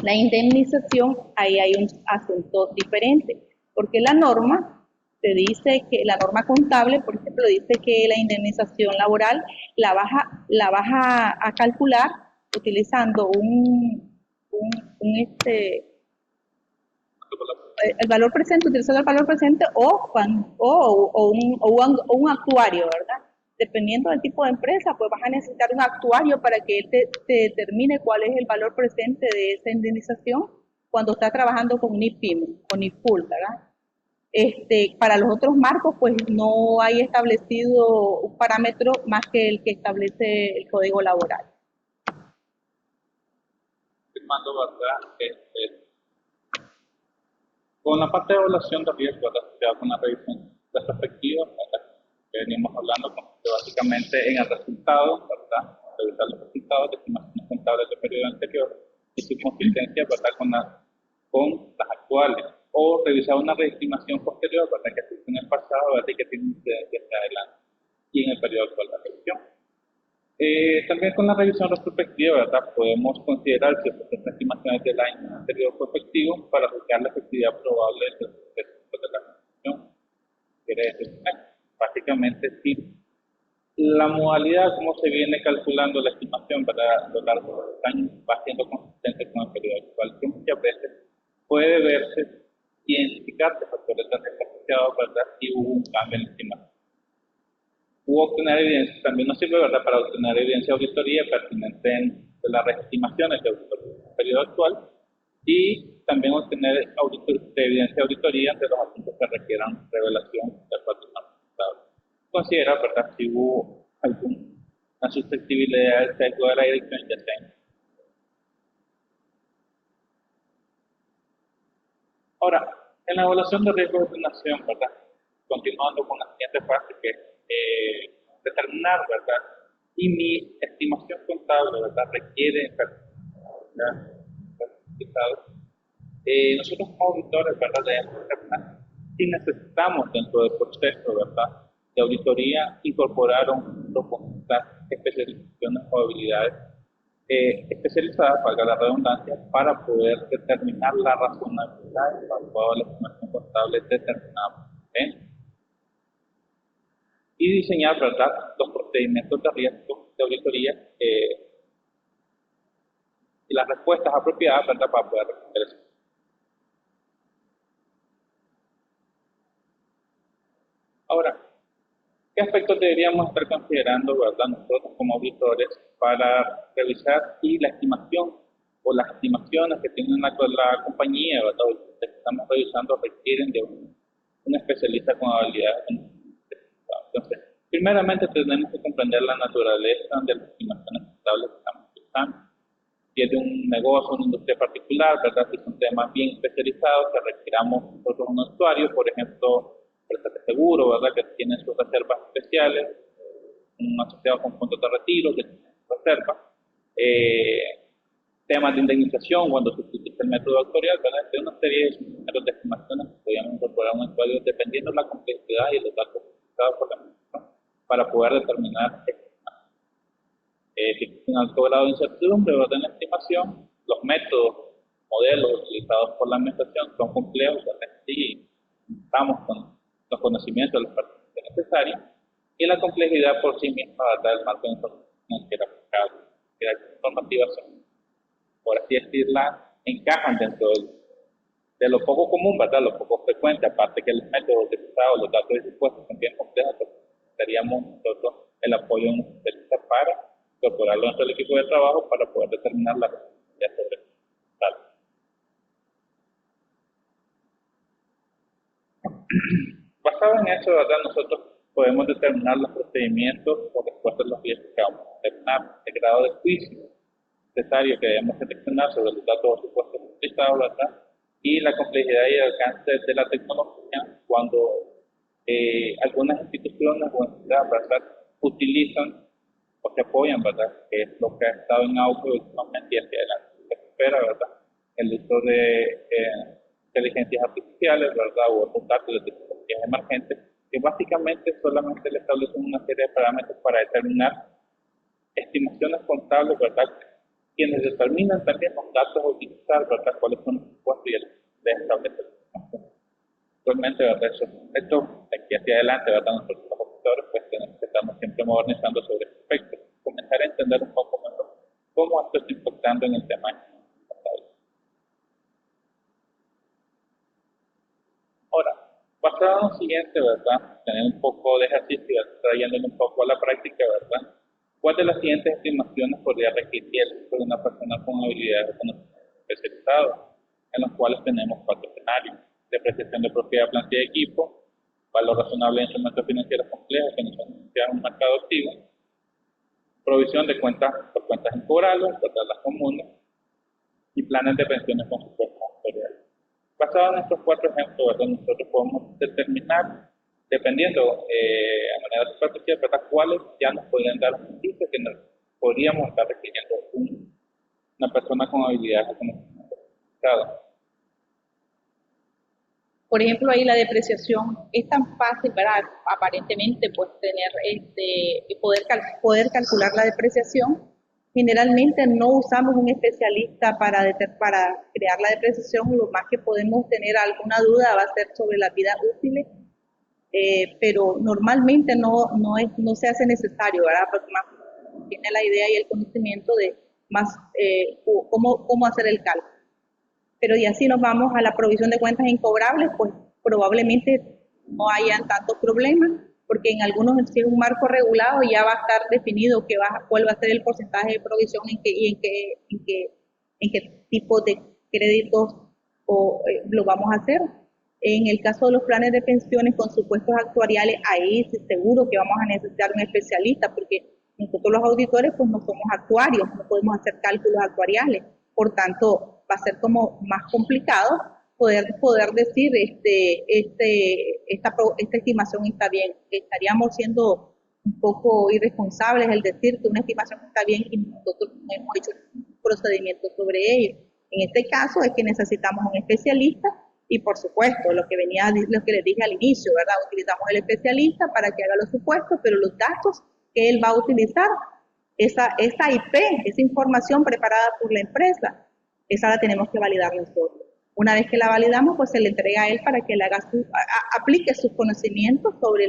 La indemnización, ahí hay un asunto diferente, porque la norma te dice que, la norma contable, por ejemplo, dice que la indemnización laboral la vas a calcular utilizando el valor presente, utilizando el valor presente o un actuario, ¿verdad? Dependiendo del tipo de empresa, pues vas a necesitar un actuario para que él te determine cuál es el valor presente de esa indemnización cuando está trabajando con NIPIM, con NIPUL, ¿verdad? Para los otros marcos, pues no hay establecido un parámetro más que el que establece el Código Laboral. Firmando, ¿verdad? Con la parte de evaluación de riesgo asociada con la revisión retrospectiva, que venimos hablando, que básicamente en el resultado, ¿verdad? Revisar los resultados de estimaciones contables del periodo anterior y su consistencia, ¿verdad? con las actuales, o revisar una reestimación posterior, ¿verdad? Que existe en el pasado, ¿verdad? Y que tiene incidencia hacia adelante y en el periodo actual de revisión. También con la revisión retrospectiva, ¿verdad? Podemos considerar si las estimaciones del año anterior fue efectivo para juzgar la efectividad probable del proceso de la revisión. Quiere decir, básicamente, si la modalidad como se viene calculando la estimación, ¿verdad? A lo largo de los años va siendo consistente con el periodo actual, que muchas veces puede verse, identificarse factores de riesgo asociados, ¿verdad? Si hubo un cambio en la estimación. Obtener evidencia también nos sirve, ¿verdad?, para obtener evidencia de auditoría pertinente de las reestimaciones de auditoría en el periodo actual y también obtener evidencia de auditoría de los asuntos que requieran revelación del patrimonio contable. Considera, ¿verdad?, si hubo alguna susceptibilidad del sesgo de la dirección ya sea. Ahora, en la evaluación de riesgo de ordenación, ¿verdad?, continuando con la siguiente fase, que es determinar, ¿verdad? Y mi estimación contable, ¿verdad? Requiere, ¿verdad? Nosotros como auditores, ¿verdad? Debemos determinar si necesitamos dentro del proceso, ¿verdad? De auditoría incorporar un grupo de especializaciones o habilidades especializadas, valga la redundancia, para poder determinar la razonabilidad de la estimación contable determinada. Y diseñar, ¿verdad?, los procedimientos de riesgo de auditoría y las respuestas apropiadas, ¿verdad?, para poder responder eso. Ahora, ¿qué aspectos deberíamos estar considerando, ¿verdad?, nosotros como auditores para revisar si la estimación o las estimaciones que tiene la compañía, ¿verdad?, que estamos revisando requieren de un especialista con habilidades. Entonces, primeramente tenemos que comprender la naturaleza de las estimaciones contables que estamos utilizando. Si es de un negocio, una industria particular, ¿verdad? Si son temas bien especializados que requiramos nosotros un usuario, por ejemplo, empresas de seguro, ¿verdad? Que tienen sus reservas especiales, un asociado con fondos de retiro que tiene sus reservas, temas de indemnización cuando se utiliza el método actuarial, ¿verdad? Hay una serie de estimaciones que podríamos incorporar a un actuario dependiendo de la complejidad y los datos utilizados por la misma para poder determinar si existe un alto grado de incertidumbre en la estimación, los métodos, modelos utilizados por la administración son complejos, sí, estamos con los conocimientos de las partes necesarias, y la complejidad por sí misma, ¿verdad? El marco de información que era aplicable, que era normativa, por así decirla, encajan dentro de lo poco común, ¿verdad? Lo poco frecuente, aparte que los métodos utilizados, los datos dispuestos son bien complejos, pues necesitaríamos nosotros el apoyo de un especialista para incorporarlo dentro del equipo de trabajo para poder determinar la responsabilidad sobre tal. Basado en eso, ¿verdad? Nosotros podemos determinar los procedimientos o respuestas a los riesgos que vamos a determinar, el grado de juicio necesario que debemos seleccionar sobre los datos o supuestos utilizados, ¿verdad? Y la complejidad y el alcance de la tecnología cuando algunas instituciones o entidades, ¿verdad? Utilizan o se apoyan, ¿verdad? Que es lo que ha estado en auge últimamente y hacia adelante. Se espera, ¿verdad? El uso de inteligencias artificiales, ¿verdad? O otros datos de tecnologías emergentes que básicamente solamente le establecen una serie de parámetros para determinar estimaciones contables, ¿verdad? Quienes determinan también los datos a utilizar, ¿verdad? Cuáles son los supuestos y el de establecer. Actualmente, ¿verdad? Esto, de aquí hacia adelante, ¿verdad? Nosotros los operadores, pues tenemos que estarnos siempre modernizando sobre este aspecto, comenzar a entender un poco mejor cómo esto está impactando en el tema contable. Ahora, basado en lo siguiente, ¿verdad? Tener un poco de ejercicio, trayéndolo un poco a la práctica, ¿verdad? ¿Cuál de las siguientes estimaciones podría requerir el uso de una persona con habilidades de conocimiento especializado? En los cuales tenemos 4 escenarios: depreciación de propiedad, plantilla de equipo, valor razonable de instrumentos financieros complejos que no son asociados a un mercado activo, provisión de cuentas por cuentas incobrables, las comunes, y planes de pensiones con supuestos actuariales. Basado en estos 4 ejemplos, ¿verdad? Nosotros podemos determinar, dependiendo a manera superficial, ¿verdad? Cuáles ya nos podrían dar un indicio que nos podríamos estar requiriendo una persona con habilidades de conocimiento especializado. Por ejemplo, ahí la depreciación es tan fácil, ¿verdad? Aparentemente, pues tener poder calcular la depreciación. Generalmente no usamos un especialista para crear la depreciación, y lo más que podemos tener alguna duda va a ser sobre las vidas útiles, pero normalmente no se hace necesario, ¿verdad? Porque más tiene la idea y el conocimiento de más cómo hacer el cálculo. Pero ya si nos vamos a la provisión de cuentas incobrables, pues probablemente no hayan tantos problemas, porque en algunos, si es un marco regulado, ya va a estar definido cuál va a ser el porcentaje de provisión en qué tipo de créditos lo vamos a hacer. En el caso de los planes de pensiones con supuestos actuariales, ahí sí seguro que vamos a necesitar un especialista, porque nosotros los auditores pues no somos actuarios, no podemos hacer cálculos actuariales, por tanto va a ser como más complicado poder decir esta estimación está bien. Estaríamos siendo un poco irresponsables el decir que una estimación está bien y nosotros no hemos hecho un procedimiento sobre ello. En este caso es que necesitamos un especialista y, por supuesto, lo que les dije al inicio, ¿verdad? Utilizamos el especialista para que haga los supuestos, pero los datos que él va a utilizar, esa IP, esa información preparada por la empresa, esa la tenemos que validar nosotros. Una vez que la validamos, pues se le entrega a él para que él aplique sus conocimientos sobre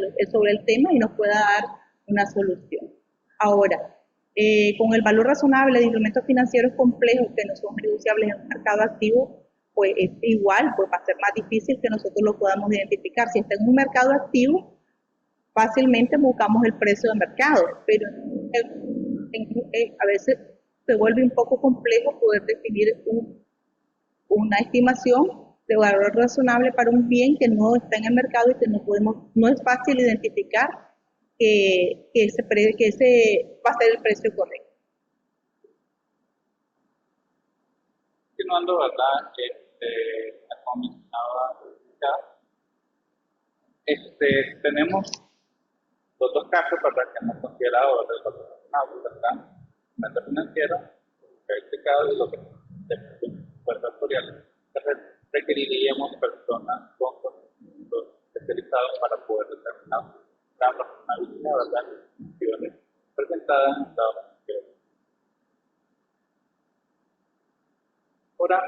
el tema y nos pueda dar una solución. Ahora, con el valor razonable de instrumentos financieros complejos que no son negociables en un mercado activo, pues es igual, pues va a ser más difícil que nosotros lo podamos identificar. Si está en un mercado activo, fácilmente buscamos el precio de mercado, pero a veces se vuelve un poco complejo poder definir una estimación de valor razonable para un bien que no está en el mercado y que no es fácil identificar que ese va a ser el precio correcto. Continuando, ¿verdad? Como mencionaba ya, tenemos los dos casos, ¿verdad?, que hemos considerado del valor razonable, ¿verdad? Momento financiero, este caso es lo que de fuerza factorial. Requeriríamos personas con conocimientos especializados para poder determinar la razonabilidad, ¿verdad?, de las funciones presentadas en estado financiero. Ahora,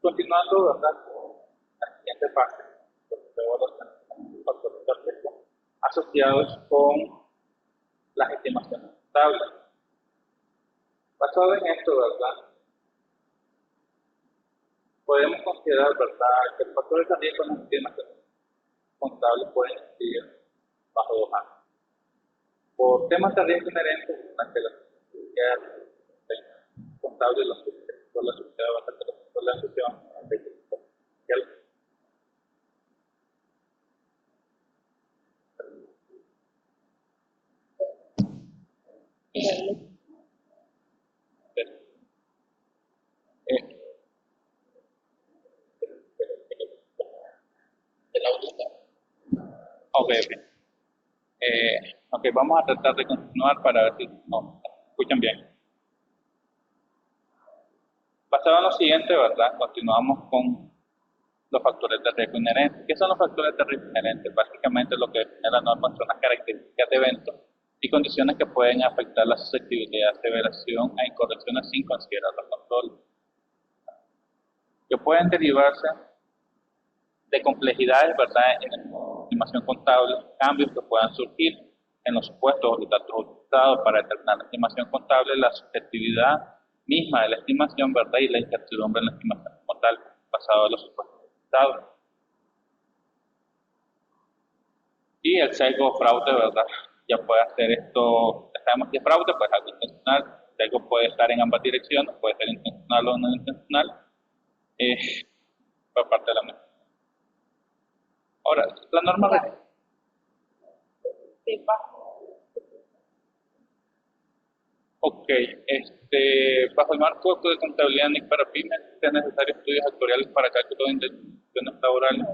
continuando, ¿verdad?, con la siguiente parte, los factores de riesgo asociados con las estimaciones contables. Basado en esto, ¿verdad?, podemos considerar, ¿verdad?, que los factores de riesgo en las estimaciones contables pueden incidir bajo dos ángulos. Por temas de riesgo inherentes a que las contables y la sociedad va a tener la asociación Ok. Ok, vamos a tratar de continuar para ver si no escuchan bien. Basado en lo siguiente, ¿verdad? Continuamos con los factores de riesgo inherentes. ¿Qué son los factores de riesgo inherentes? Básicamente lo que define la norma son las características de eventos y condiciones que pueden afectar la susceptibilidad, aseveración e incorrecciones sin considerar los controles. Que pueden derivarse de complejidades, ¿verdad?, en la estimación contable, cambios que puedan surgir en los supuestos o los datos utilizados para determinar la estimación contable, la subjetividad misma de la estimación, ¿verdad?, y la incertidumbre en la estimación contable basado en los supuestos utilizados. Y el sesgo o fraude, ¿verdad?, ya puede hacer esto, ya sabemos que es fraude, pues algo intencional. El sesgo puede estar en ambas direcciones, puede ser intencional o no intencional, por parte de la misma. Ahora, la norma Ok, bajo el marco de contabilidad NIC para pymes, ¿es necesario estudios actuariales para cálculo de indemnizaciones laborales?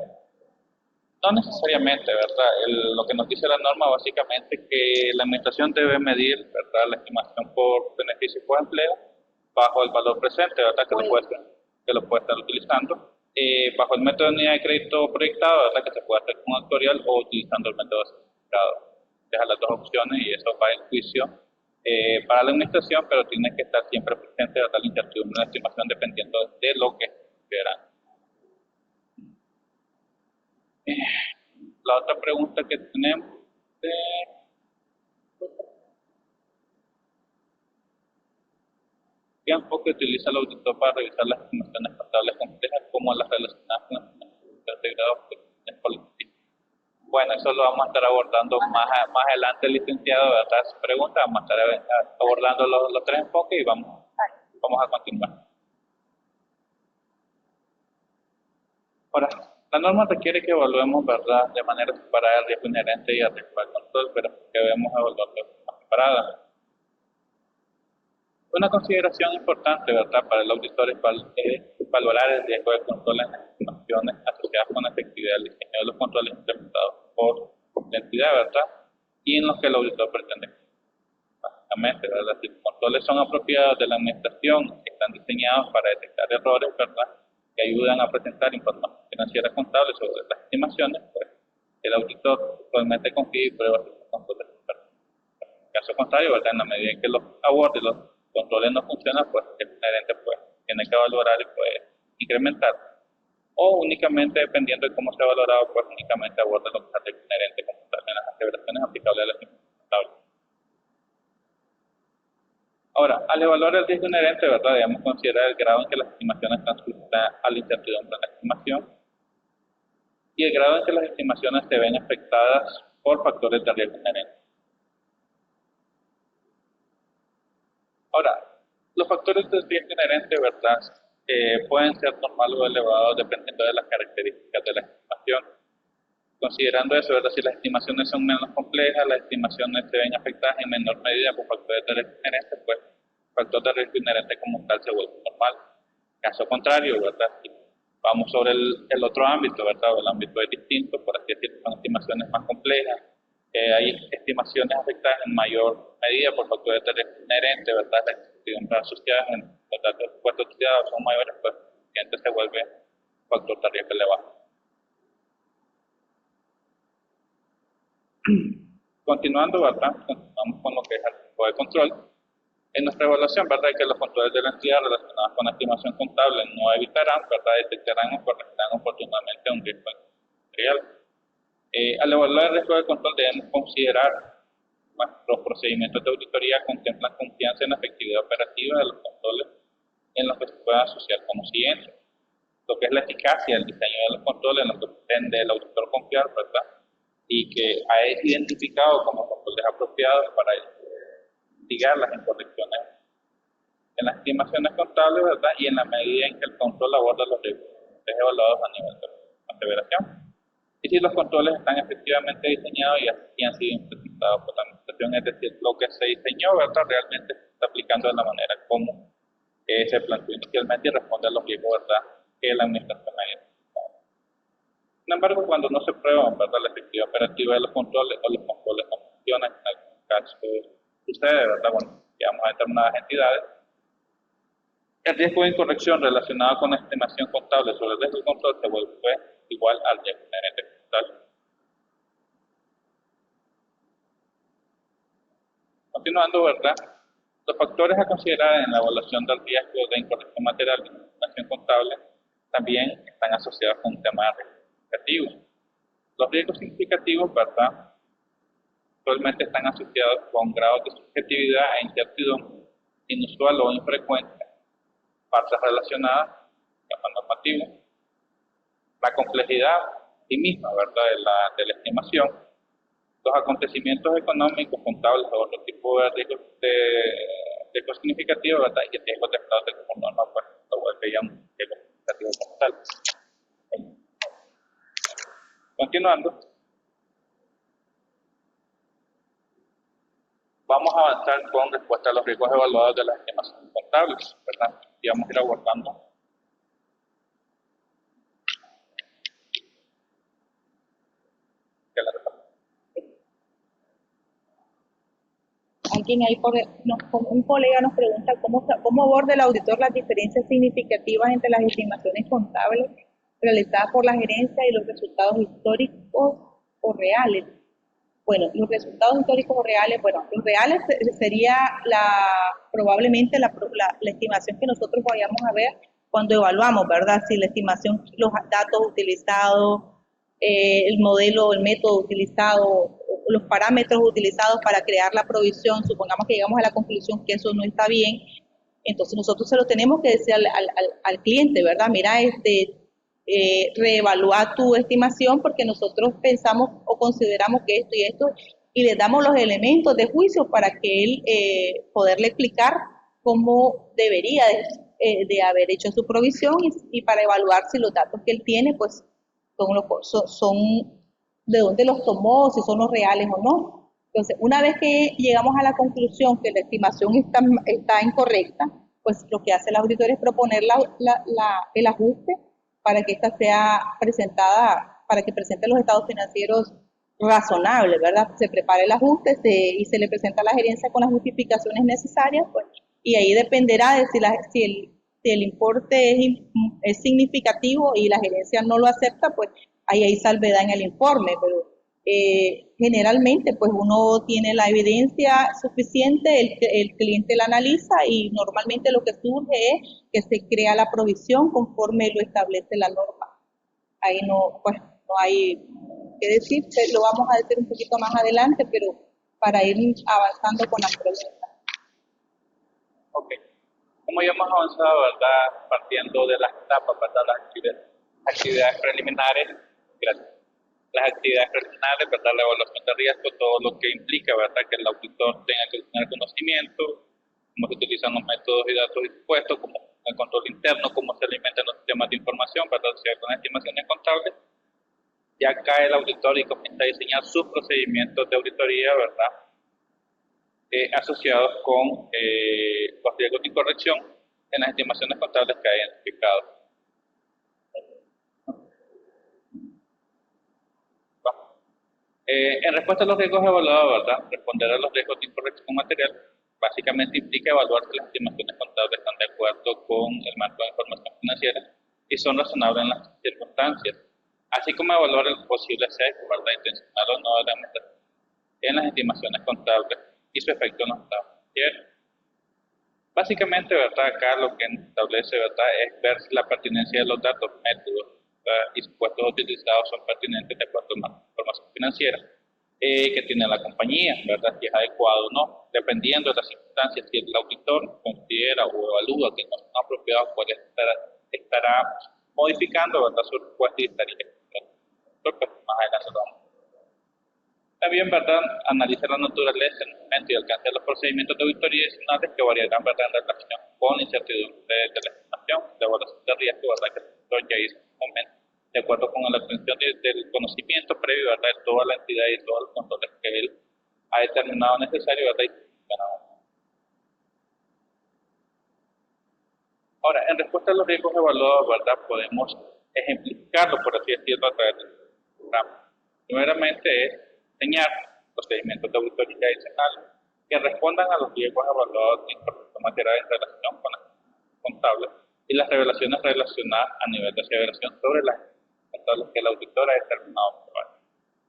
No necesariamente, ¿verdad? Lo que nos dice la norma básicamente es que la administración debe medir, ¿verdad?, la estimación por beneficio por empleo bajo el valor presente, ¿verdad?, que lo puede estar utilizando. Bajo el método de unidad de crédito proyectado, ¿verdad?, que se puede hacer con actuarial o utilizando el método simplificado. Deja las dos opciones y eso va en juicio para la administración, pero tiene que estar siempre presente, ¿verdad?, la incertidumbre de la estimación dependiendo de lo que quieran. La otra pregunta que tenemos ¿qué enfoque utiliza el auditor para revisar las estimaciones contables complejas como las relacionadas con las estimaciones de grados políticos? Bueno, eso lo vamos a estar abordando más adelante, licenciado, ¿verdad? Su pregunta, vamos a estar abordando los tres enfoques y vamos a continuar. Ahora, la norma requiere que evaluemos, ¿verdad?, de manera separada el riesgo inherente y el riesgo al control, pero que debemos evaluarlo de forma separada. Una consideración importante, ¿verdad?, para el auditor es valorar el riesgo de control en las estimaciones asociadas con la efectividad del diseño de los controles implementados por la entidad, ¿verdad?, y en los que el auditor pretende. Básicamente, ¿verdad?, si los controles son apropiados de la administración, están diseñados para detectar errores, ¿verdad?, que ayudan a presentar información financiera contable sobre las estimaciones, pues el auditor probablemente confíe y prueba que los controles son perfectos. En caso contrario, ¿verdad?, en la medida en que los abordes los controles no funcionan, pues el gerente pues tiene que valorar y puede incrementar. O únicamente, dependiendo de cómo sea valorado, pues únicamente aborda lo que es el gerente como tal en las aseveraciones aplicables a la estimación contable. Ahora, al evaluar el riesgo inherente, ¿verdad?, debemos considerar el grado en que las estimaciones están sujetas a la incertidumbre en la estimación y el grado en que las estimaciones se ven afectadas por factores de riesgo inherente. Ahora, los factores de riesgo inherente, ¿verdad?, pueden ser normales o elevados dependiendo de las características de la estimación. Considerando eso, ¿verdad? Si las estimaciones son menos complejas, las estimaciones se ven afectadas en menor medida por factores de riesgo inherentes, pues el factor de riesgo inherente como tal se vuelve normal. Caso contrario, ¿verdad? Si vamos sobre el otro ámbito, ¿verdad? El ámbito es distinto, por así decirlo, son estimaciones más complejas. Hay estimaciones afectadas en mayor medida por factores de riesgo inherente, ¿verdad? Las incertidumbres asociadas en los datos supuestos estudiados son mayores, pues el se vuelve factor de riesgo elevado. Continuando, ¿verdad? Continuamos con lo que es el tipo de control. En nuestra evaluación, ¿verdad? Que los controles de la entidad relacionados con la estimación contable no evitarán, ¿verdad? Detectarán o corregirán oportunamente un riesgo real. Al evaluar el riesgo de control debemos considerar los procedimientos de auditoría contemplan confianza en la efectividad operativa de los controles en los que se pueda asociar como siguiente. Lo que es la eficacia del diseño de los controles en lo que pretende el auditor confiar, ¿verdad? Y que ha identificado como controles apropiados para mitigar las incorrecciones en las estimaciones contables, ¿verdad? Y en la medida en que el control aborda los riesgos evaluados a nivel de aseveración. Y si los controles están efectivamente diseñados y han sido implementados por la administración, es decir, lo que se diseñó, ¿verdad? Realmente se está aplicando de la manera como se planteó inicialmente y responde a los riesgos, ¿verdad? Que la administración ha identificado. Sin embargo, cuando no se prueba, ¿verdad? La efectividad operativa de los controles o los controles no funcionan, en algunos casos sucede, ¿verdad? Bueno, llegamos a determinadas entidades. El riesgo de incorrección relacionado con la estimación contable sobre el riesgo de control se vuelve igual al riesgo inherente contable. Continuando, ¿verdad? Los factores a considerar en la evaluación del riesgo de incorrección material de la estimación contable también están asociados con un tema de riesgos significativos. Los riesgos significativos, ¿verdad? Actualmente están asociados con grados de subjetividad e incertidumbre inusual o infrecuente, partes relacionadas con la normativa, la complejidad en sí misma, ¿verdad? de la estimación, los acontecimientos económicos, contables o otro tipo de riesgos significativos, ¿verdad? Y el riesgo de fraude como norma, pues lo vuelve ya un riesgo significativo como tal. Continuando, vamos a avanzar con respuesta a los riesgos evaluados de las estimaciones contables, ¿verdad? Y vamos a ir abordando Alguien ahí, un colega nos pregunta cómo aborda el auditor las diferencias significativas entre las estimaciones contables realizadas por la gerencia y los resultados históricos o reales. Bueno, los resultados históricos o reales, bueno, los reales sería probablemente la estimación que nosotros vayamos a ver cuando evaluamos, ¿verdad? Si la estimación, los datos utilizados, el modelo, el método utilizado, los parámetros utilizados para crear la provisión, supongamos que llegamos a la conclusión que eso no está bien, entonces nosotros se lo tenemos que decir al cliente, ¿verdad? Mira, reevaluar tu estimación porque nosotros pensamos o consideramos que esto y esto, y le damos los elementos de juicio para que él poderle explicar cómo debería de haber hecho su provisión y para evaluar si los datos que él tiene pues son de dónde los tomó, si son los reales o no. Entonces, una vez que llegamos a la conclusión que la estimación está incorrecta, pues lo que hace el auditor es proponer el ajuste para que ésta sea presentada, para que presente los estados financieros razonables, ¿verdad? Se prepara el ajuste y se le presenta a la gerencia con las justificaciones necesarias, pues, y ahí dependerá de si el importe es significativo y la gerencia no lo acepta, pues ahí hay salvedad en el informe, pero generalmente pues uno tiene la evidencia suficiente, el cliente la analiza y normalmente lo que surge es que se crea la provisión conforme lo establece la norma. Ahí no hay que decir, lo vamos a decir un poquito más adelante, pero para ir avanzando con las preguntas. Ok. Como ya hemos avanzado, ¿verdad? Partiendo de las etapas, ¿verdad? Las actividades preliminares, gracias. Las actividades preliminares, ¿verdad? La evaluación de riesgo, todo lo que implica, ¿verdad? Que el auditor tenga que tener conocimiento, cómo se utilizan los métodos y datos dispuestos, cómo el control interno, cómo se alimentan los sistemas de información para hacer con estimaciones contables, ya cae el auditor y comienza a diseñar sus procedimientos de auditoría, ¿verdad? Asociados con los riesgos de incorrección en las estimaciones contables que ha identificado. En respuesta a los riesgos evaluados, ¿verdad? Responder a los riesgos de incorrección material básicamente implica evaluar si las estimaciones contables están de acuerdo con el marco de información financiera y son razonables en las circunstancias, así como evaluar el posible sesgo, ¿verdad? Intencional o no de la meta en las estimaciones contables y su efecto en los estados financieros. Básicamente, ¿verdad? Acá lo que establece, ¿verdad?, es ver si la pertinencia de los datos, métodos, ¿verdad?, y supuestos utilizados son pertinentes de acuerdo a la información financiera que tiene la compañía, ¿verdad?, si es adecuado o no, dependiendo de las circunstancias. Si el auditor considera o evalúa que no son apropiados, pues estará modificando, ¿verdad?, su respuesta y estaría, ¿verdad?, más adelante lo vamos. También, ¿verdad?, analiza la naturaleza, el momento y alcance de los procedimientos de auditoría adicionales que variarán, ¿verdad?, en relación con la incertidumbre de la estimación, de evaluación de riesgo, ¿verdad?, que el auditor ya hizo en un momento, de acuerdo con la obtención del conocimiento previo, ¿verdad?, de toda la entidad y todos los controles que él ha determinado necesario, ¿verdad?, y ahora, en respuesta a los riesgos evaluados, ¿verdad?, podemos ejemplificarlo, por así decirlo, a través del programa. Primeramente es diseñar procedimientos de auditoría adicionales que respondan a los riesgos evaluados de incorrección material en relación con las contables y las revelaciones relacionadas a nivel de aseveración sobre las contables que el auditor ha determinado probar.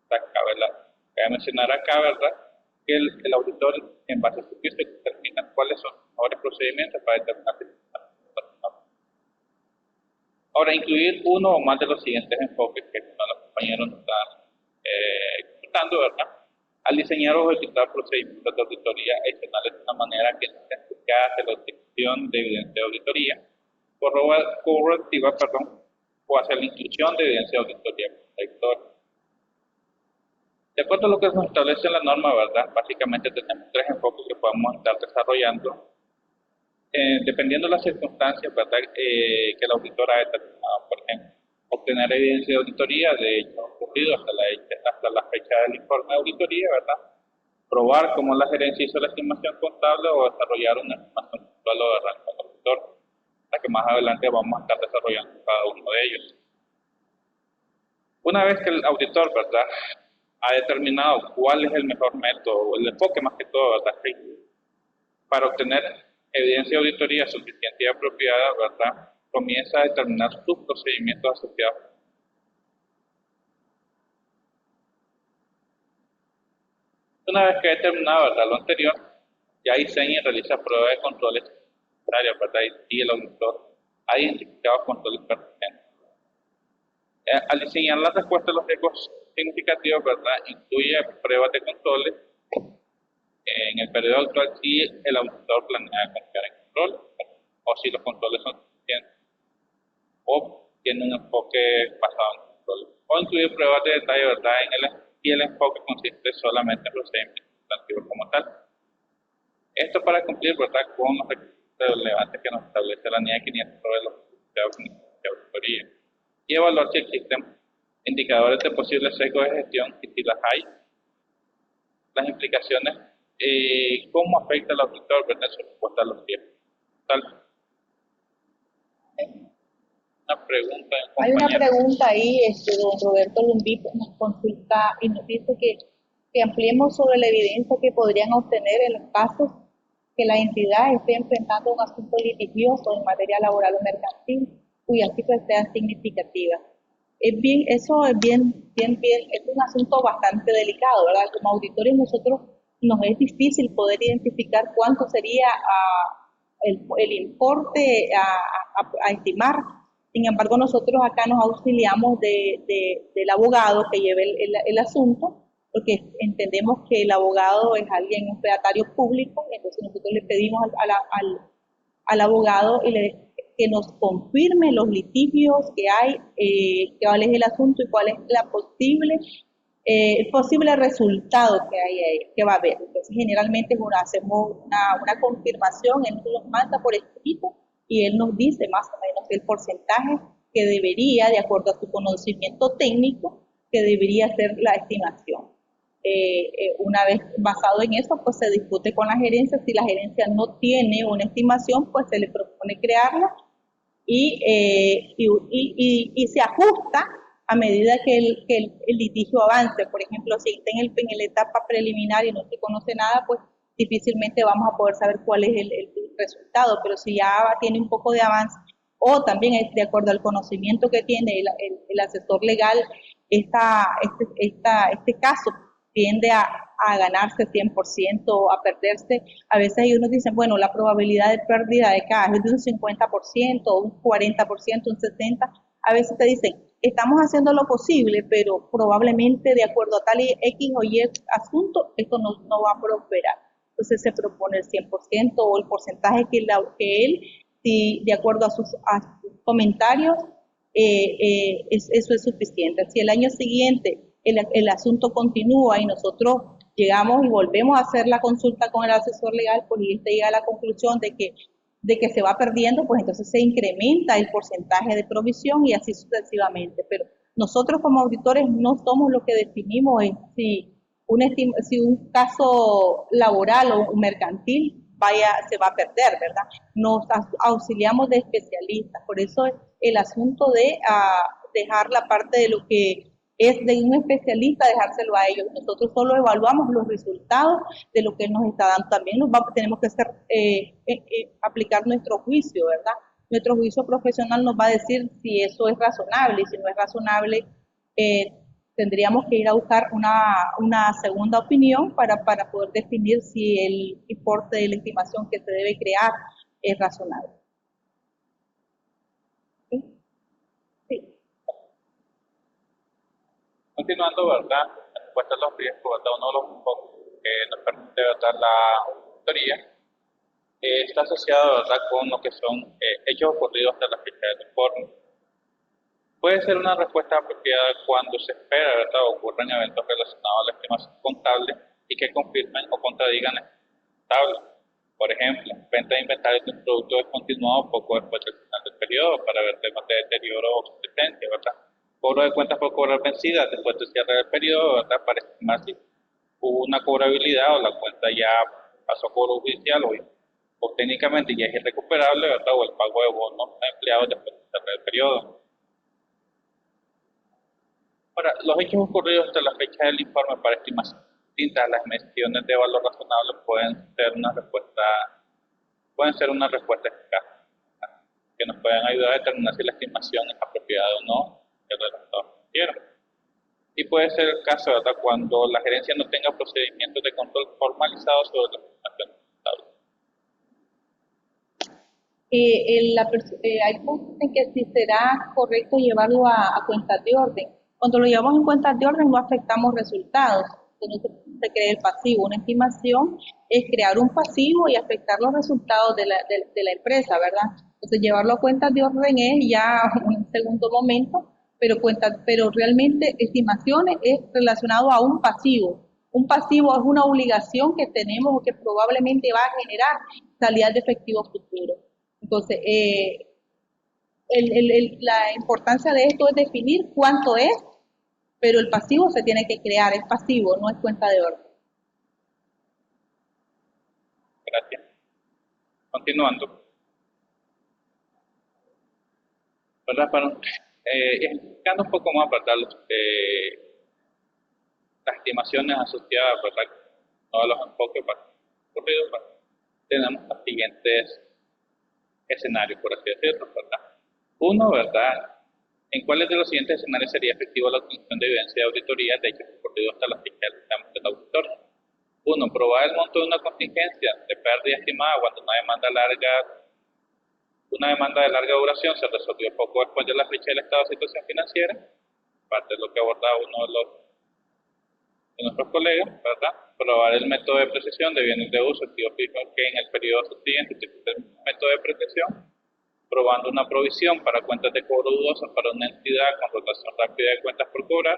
Cabe mencionar acá, ¿verdad?, que el auditor, en base a su juicio, determina cuáles son los mejores procedimientos para determinar si. Ahora, incluir uno o más de los siguientes enfoques que los compañeros nos están contando, ¿verdad?, al diseñar o ejecutar procedimientos de auditoría adicionales de una manera que no sea eficaz la obtención de evidencia de auditoría, corroborativa, o hacia la inclusión de evidencia de auditoría contradictoria. De acuerdo a lo que nos establece la norma, ¿verdad?, básicamente tenemos tres enfoques que podemos estar desarrollando dependiendo de las circunstancias, ¿verdad?, que el auditor ha determinado. Por ejemplo, obtener evidencia de auditoría de hechos ocurridos hasta la fecha del informe de auditoría, ¿verdad?, probar cómo la gerencia hizo la estimación contable o desarrollar una estimación puntual o de rango del auditor, la que más adelante vamos a estar desarrollando cada uno de ellos. Una vez que el auditor, ¿verdad?, ha determinado cuál es el mejor método, o el enfoque más que todo, ¿verdad?, para obtener evidencia de auditoría suficiente y apropiada, ¿verdad?, comienza a determinar sus procedimientos asociados. Una vez que ha determinado, ¿verdad?, lo anterior, ya diseña y realiza pruebas de controles necesarias, ¿verdad?, y el auditor ha identificado controles pertinentes. Al diseñar la respuesta a los riesgos significativos, ¿verdad?, incluye pruebas de controles. En el periodo actual, si el auditor planea confiar en control, o si los controles son suficientes, o tiene un enfoque basado en control, o incluir pruebas de detalle, ¿verdad?, y el enfoque consiste solamente en procedimientos sustantivos como tal. Esto para cumplir, ¿verdad?, con los requisitos relevantes que nos establece la NIA 500 sobre los criterios de auditoría, y evaluar si existen indicadores de posible sesgo de gestión y si las hay, las implicaciones, cómo afecta al auditor, ¿verdad?, su respuesta a los riesgos. Una pregunta. Hay una pregunta ahí, don Roberto Lumbito nos consulta y nos dice que ampliemos sobre la evidencia que podrían obtener en los casos que la entidad esté enfrentando un asunto litigioso en materia laboral o mercantil, cuyas cifras sean significativas. Eso es bien, es un asunto bastante delicado, ¿verdad? Como auditores nosotros nos es difícil poder identificar cuánto sería el importe a estimar. Sin embargo, nosotros acá nos auxiliamos del abogado que lleve el asunto, porque entendemos que el abogado es alguien, un fedatario público, entonces nosotros le pedimos al abogado que nos confirme los litigios que hay, cuál es el asunto y cuál es el posible resultado que va a haber. Entonces, generalmente hacemos una confirmación, él nos manda por escrito y él nos dice más o menos el porcentaje que debería, de acuerdo a su conocimiento técnico, que debería ser la estimación. Una vez basado en eso, pues se discute con la gerencia. Si la gerencia no tiene una estimación, pues se le propone crearla y se ajusta a medida que el litigio avance. Por ejemplo, si está en la etapa preliminar y no se conoce nada, pues difícilmente vamos a poder saber cuál es el resultado, pero si ya tiene un poco de avance o también es de acuerdo al conocimiento que tiene el asesor legal, este caso tiende a ganarse 100%, a perderse. A veces ellos dicen, bueno, la probabilidad de pérdida de caja es de un 50%, un 40%, un 60%. A veces te dicen, estamos haciendo lo posible, pero probablemente de acuerdo a tal X o Y asunto, esto no va a prosperar. Entonces se propone el 100% o el porcentaje que él, si de acuerdo a sus comentarios, eso es suficiente. Si el año siguiente el asunto continúa y nosotros llegamos y volvemos a hacer la consulta con el asesor legal, pues y este llega a la conclusión de que se va perdiendo, pues entonces se incrementa el porcentaje de provisión y así sucesivamente. Pero nosotros como auditores no somos los que definimos si un caso laboral o mercantil se va a perder, ¿verdad? Nos auxiliamos de especialistas, por eso el asunto de dejar la parte de lo que es de un especialista, dejárselo a ellos. Nosotros solo evaluamos los resultados de lo que él nos está dando. También tenemos que aplicar nuestro juicio, ¿verdad? Nuestro juicio profesional nos va a decir si eso es razonable, y si no es razonable, tendríamos que ir a buscar una segunda opinión para poder definir si el importe de la estimación que se debe crear es razonable. ¿Sí? Sí. Continuando, ¿verdad? En respuesta a los riesgos, ¿verdad? Uno de los focos que nos permite, ¿verdad?, la auditoría está asociado, ¿verdad?, con lo que son hechos ocurridos hasta la fecha del informe. Puede ser una respuesta apropiada cuando se espera, ¿verdad?, ocurran eventos relacionados a la estimación contable y que confirmen o contradigan el contable. Por ejemplo, venta de inventario de un producto descontinuado poco después del final del periodo para ver temas de deterioro o subsistencia, ¿verdad? Cobro de cuentas por cobrar vencidas después del cierre del periodo, ¿verdad?, para estimar si hubo una cobrabilidad o la cuenta ya pasó a cobro judicial o técnicamente ya es irrecuperable, ¿verdad?, o el pago de bonos a empleados después del cierre del periodo. Ahora, los hechos ocurridos hasta la fecha del informe para estimación distintas a las mediciones de valor razonable pueden ser una respuesta eficaz, que nos pueden ayudar a determinar si la estimación es apropiada o no del resultado financiero. Y puede ser el caso, ¿verdad?, cuando la gerencia no tenga procedimientos de control formalizados sobre la estimación contable. Hay puntos en que sí será correcto llevarlo a cuentas de orden. Cuando lo llevamos en cuentas de orden no afectamos resultados, entonces se crea el pasivo. Una estimación es crear un pasivo y afectar los resultados de la empresa, ¿verdad? Entonces llevarlo a cuentas de orden es ya un segundo momento, pero realmente estimaciones es relacionado a un pasivo. Un pasivo es una obligación que tenemos o que probablemente va a generar salida de efectivo futuro. Entonces, la importancia de esto es definir cuánto es, pero el pasivo se tiene que crear, es pasivo, no es cuenta de orden. Gracias. Continuando. ¿Verdad? Explicando un poco más, ¿verdad?, las estimaciones asociadas, ¿verdad?, todos los enfoques ocurridos, tenemos los siguientes escenarios, por así decirlo, ¿verdad? Uno, ¿verdad?, ¿en cuáles de los siguientes escenarios sería efectiva la obtención de evidencia de auditoría de hechos ocurridos hasta la fecha del auditor? Uno, probar el monto de una contingencia de pérdida estimada cuando una demanda de larga duración se resolvió poco después de la fecha del estado de situación financiera, parte de lo que abordaba uno de nuestros colegas, ¿verdad? Probar el método de precisión de bienes de uso activos fijos que en el periodo subsiguiente utilice el método de precisión, probando una provisión para cuentas de cobro dudoso para una entidad con rotación rápida de cuentas por cobrar,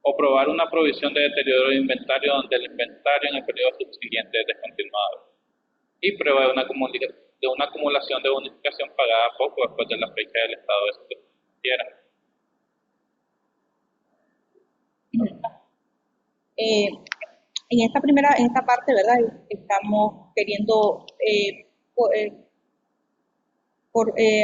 o probar una provisión de deterioro de inventario donde el inventario en el periodo subsiguiente es descontinuado, y prueba de una de una acumulación de bonificación pagada poco después de la fecha del estado de financiera. En esta parte, ¿verdad? Estamos queriendo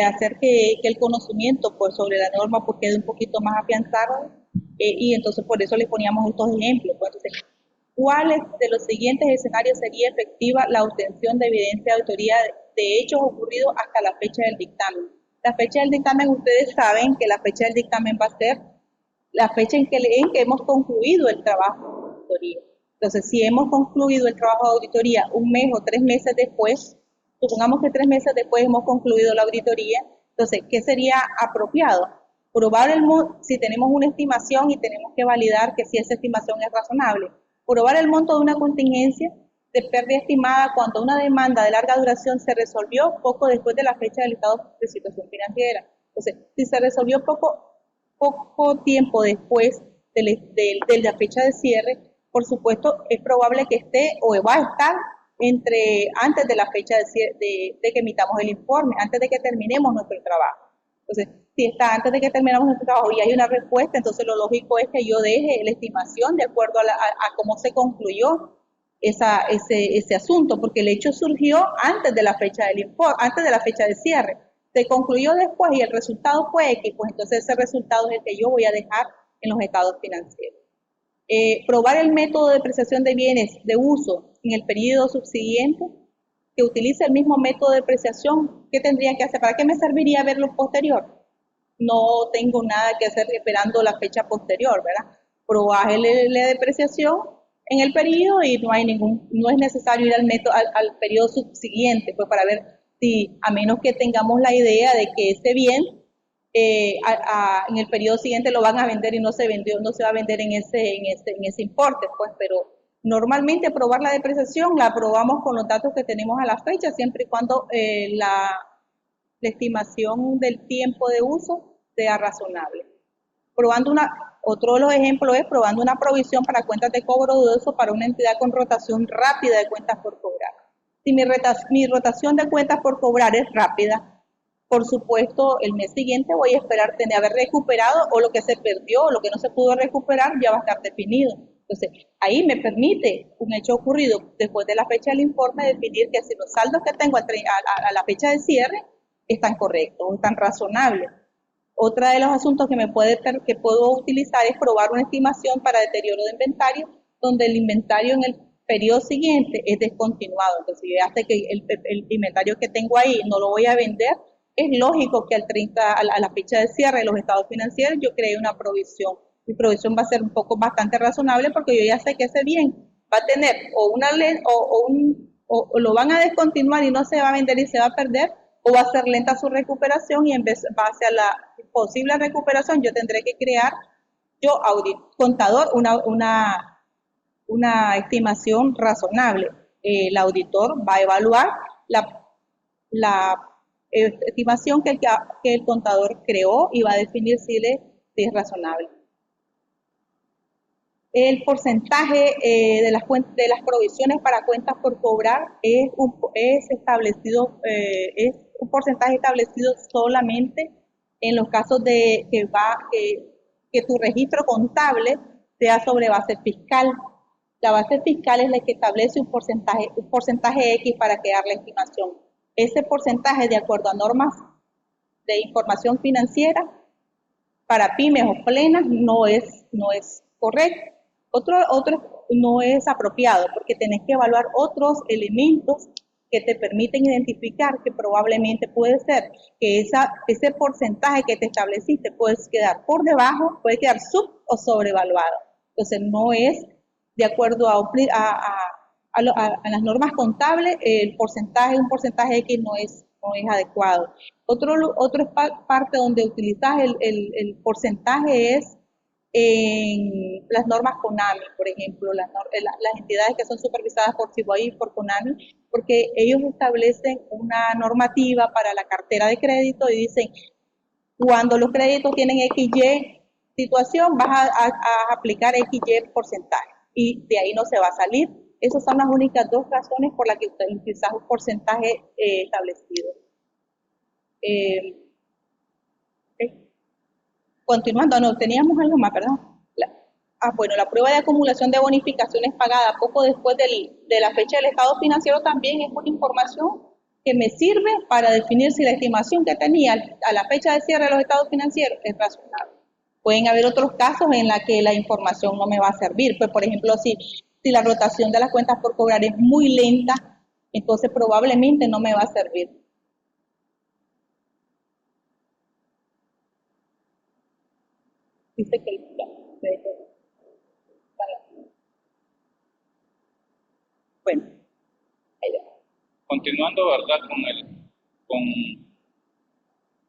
hacer que el conocimiento pues, sobre la norma pues, quede un poquito más afianzado y entonces por eso le poníamos estos ejemplos. Pues, entonces, ¿cuáles de los siguientes escenarios sería efectiva la obtención de evidencia de autoría de hechos ocurridos hasta la fecha del dictamen? La fecha del dictamen, ustedes saben que la fecha del dictamen va a ser la fecha en que hemos concluido el trabajo de auditoría. Entonces, si hemos concluido el trabajo de auditoría un mes o 3 meses después, supongamos que 3 meses después hemos concluido la auditoría, entonces, ¿qué sería apropiado? Probar si tenemos una estimación y tenemos que validar que si esa estimación es razonable. Probar el monto de una contingencia de pérdida estimada cuando una demanda de larga duración se resolvió poco después de la fecha del estado de situación financiera. Entonces, si se resolvió poco tiempo después de la fecha de cierre, por supuesto, es probable que esté o va a estar antes de la fecha de que emitamos el informe, antes de que terminemos nuestro trabajo. Entonces, si está antes de que terminemos nuestro trabajo y hay una respuesta, entonces lo lógico es que yo deje la estimación de acuerdo a cómo se concluyó ese asunto, porque el hecho surgió antes de la fecha del informe, antes de la fecha de cierre. Se concluyó después y el resultado fue X, pues entonces ese resultado es el que yo voy a dejar en los estados financieros. Probar el método de depreciación de bienes de uso en el periodo subsiguiente, que utilice el mismo método de depreciación. ¿Qué tendría que hacer? ¿Para qué me serviría verlo posterior? No tengo nada que hacer esperando la fecha posterior, ¿verdad? Probar la depreciación en el periodo y no es necesario ir al periodo subsiguiente, pues para ver si, a menos que tengamos la idea de que ese bien en el periodo siguiente lo van a vender y no se va a vender en ese importe, pues, pero normalmente probar la depreciación la aprobamos con los datos que tenemos a la fecha, siempre y cuando la estimación del tiempo de uso sea razonable. Otro de los ejemplos es probando una provisión para cuentas de cobro dudoso para una entidad con rotación rápida de cuentas por cobrar. Si mi rotación de cuentas por cobrar es rápida, por supuesto, el mes siguiente voy a esperar haber recuperado o lo que se perdió o lo que no se pudo recuperar ya va a estar definido. Entonces, ahí me permite un hecho ocurrido después de la fecha del informe definir que si los saldos que tengo a la fecha de cierre están correctos, están razonables. Otra de los asuntos que puedo utilizar es probar una estimación para deterioro de inventario, donde el inventario en el periodo siguiente es descontinuado. Entonces, si ya sé que el inventario que tengo ahí no lo voy a vender, es lógico que a la fecha de cierre de los estados financieros yo cree una provisión. Mi provisión va a ser bastante razonable porque yo ya sé que ese bien va a tener o lo van a descontinuar y no se va a vender y se va a perder, o va a ser lenta su recuperación y en base a la posible recuperación yo tendré que crear, contador, una estimación razonable. El auditor va a evaluar la estimación que el contador creó y va a definir si es razonable. El porcentaje de las provisiones para cuentas por cobrar es un porcentaje establecido solamente en los casos de que tu registro contable sea sobre base fiscal. La base fiscal es la que establece un porcentaje X para crear la estimación. Ese porcentaje, de acuerdo a normas de información financiera, para pymes o plenas no es correcto. Otro no es apropiado porque tenés que evaluar otros elementos que te permiten identificar que probablemente puede ser que ese porcentaje que te estableciste puede quedar por debajo, puede quedar sub o sobrevaluado. Entonces no es de acuerdo a las normas contables, un porcentaje X no es adecuado. Otra parte donde utilizas el porcentaje es en las normas CONAMI, por ejemplo, las entidades que son supervisadas por CIBOI y por CONAMI, porque ellos establecen una normativa para la cartera de crédito y dicen, cuando los créditos tienen XY situación, vas a aplicar XY porcentaje y de ahí no se va a salir. Esas son las únicas dos razones por las que utilizas un porcentaje establecido. Ok. Continuando, no, teníamos algo más, perdón. Bueno, la prueba de acumulación de bonificaciones pagada poco después de la fecha del estado financiero también es una información que me sirve para definir si la estimación que tenía a la fecha de cierre de los estados financieros es razonable. Pueden haber otros casos en la que la información no me va a servir. Pues, por ejemplo, si la rotación de las cuentas por cobrar es muy lenta, entonces probablemente no me va a servir. Dice que bueno, ahí va. Continuando, ¿verdad? Con el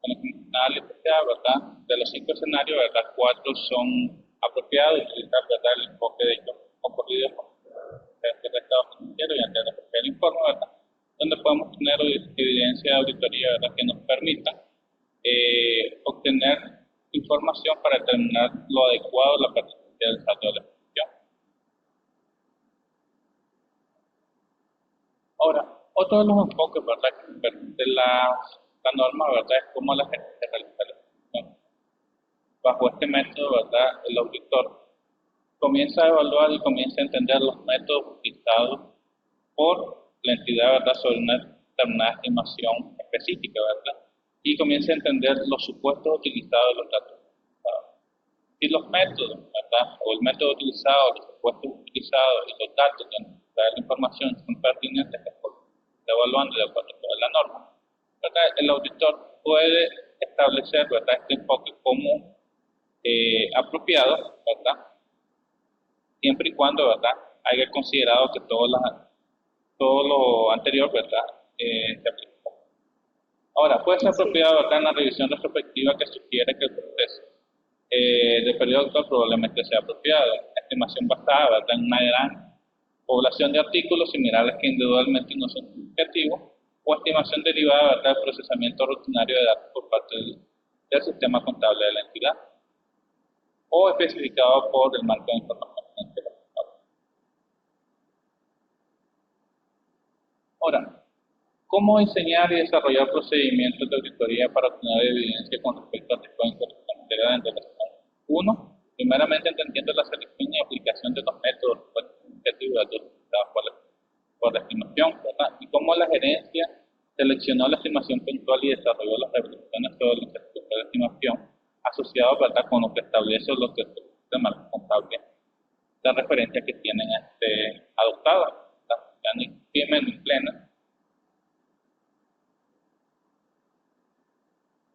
análisis, ¿verdad? De los 5 escenarios, ¿verdad? 4 son apropiados, utilizar, ¿verdad? El enfoque de hechos ocurridos ante el estado financiero y ante el informe, ¿verdad? Donde podemos tener evidencia de auditoría, ¿verdad? Que nos permita obtener información para determinar lo adecuado a la pertinencia del saldo de la institución. Ahora, otro de los enfoques, ¿verdad? Que permite la norma, ¿verdad? Es cómo la gente realiza la institución. Bajo este método, ¿verdad? El auditor comienza a evaluar y comienza a entender los métodos utilizados por la entidad, ¿verdad? Sobre una determinada estimación específica, ¿verdad? Y comienza a entender los supuestos utilizados de los datos. Y los métodos, ¿verdad? O el método utilizado, los supuestos utilizados y los datos de la información son pertinentes, evaluando de acuerdo a la norma, ¿verdad? El auditor puede establecer, ¿verdad? Este enfoque como apropiado, ¿verdad? Siempre y cuando, ¿verdad? Haya considerado que todo lo anterior, ¿verdad? Se aplica. Ahora, puede ser apropiado, ¿verdad? En la revisión retrospectiva que sugiere que el proceso de periodo actual probablemente sea apropiado. Estimación basada, ¿verdad? En una gran población de artículos similares que individualmente no son significativos, o estimación derivada, ¿verdad? Del procesamiento rutinario de datos por parte del sistema contable de la entidad, o especificado por el marco de información financiera. Ahora, ¿cómo diseñar y desarrollar procedimientos de auditoría para obtener evidencia con respecto a tipo de información dentro de la situación? 1. Primeramente entendiendo la selección y aplicación de los métodos cuantitativos utilizados por la estimación, ¿verdad? Y cómo la gerencia seleccionó la estimación puntual y desarrolló las representaciones sobre el ejercicio de la estimación asociados, ¿verdad? Con lo que establece los de marco contable de referencia que tienen adoptadas, ya ni firme ni plena.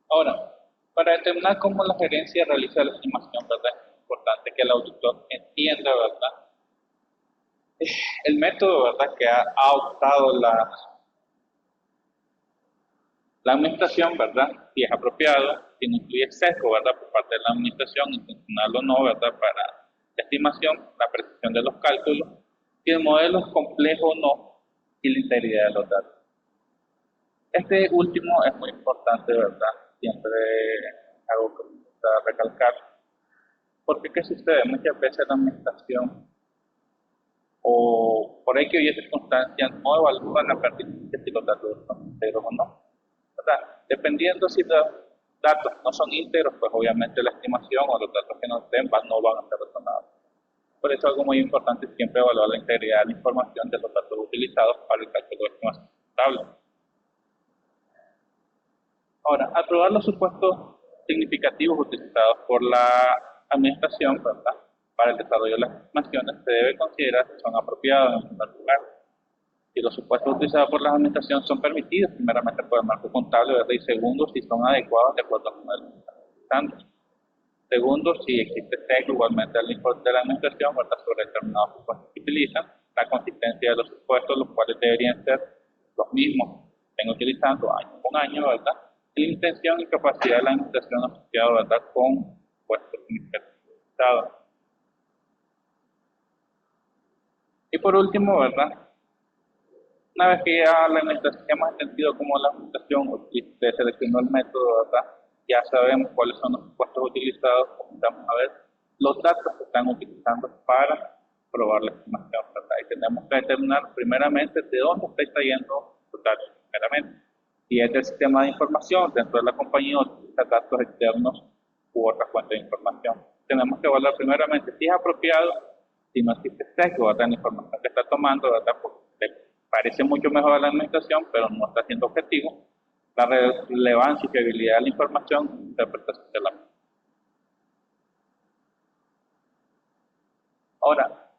Ahora, para determinar cómo la gerencia realiza la estimación, ¿verdad? Es importante que el auditor entienda, ¿verdad? El método, ¿verdad? Que ha adoptado la administración, ¿verdad? Si es apropiado, si no incluye sesgo, ¿verdad? Por parte de la administración, intencional o no, ¿verdad? Para la estimación, la precisión de los cálculos, si el modelo es complejo o no, y la integridad de los datos. Este último es muy importante, ¿verdad? Siempre hago que me gusta recalcar. Porque ¿qué sucede? Muchas veces la administración o por ahí que hubiese circunstancias no evalúan la pertinencia si los datos son íntegros o no, ¿verdad? Dependiendo si los datos no son íntegros, pues obviamente la estimación o los datos que nos den no van a ser razonables. Por eso es algo muy importante siempre evaluar la integridad de la información de los datos utilizados para el cálculo de estimación contable. Ahora, al probar los supuestos significativos utilizados por la administración, ¿verdad? Para el desarrollo de las estimaciones se debe considerar si son apropiados en primer lugar. Si los supuestos utilizados por la administración son permitidos, primeramente por el marco contable, ¿verdad? Y segundo, si son adecuados de acuerdo al modelo que están utilizando. Segundo, si existe sesgo igualmente al informe de la administración, ¿verdad? Sobre determinados supuestos que utilizan, la consistencia de los supuestos, los cuales deberían ser los mismos que estén utilizando año con año, ¿verdad? Y la intención y capacidad de la administración asociada, ¿verdad? Con supuestos utilizados. Y por último, ¿verdad? Una vez que ya la administración, ya hemos entendido cómo la administración seleccionó el método, ¿verdad? Ya sabemos cuáles son los supuestos utilizados, comenzamos a ver los datos que están utilizando para probar la estimación, ¿verdad? Y tenemos que determinar primeramente de dónde está extrayendo los datos, primeramente. Si es del sistema de información dentro de la compañía o utiliza datos externos u otra fuente de información. Tenemos que evaluar primeramente si es apropiado, si no existe sesgo, ¿verdad?, en la información que está tomando, ¿verdad?, porque le parece mucho mejor a la administración, pero no está siendo objetivo, la relevancia y fiabilidad de la información, interpretación de la misma. Ahora,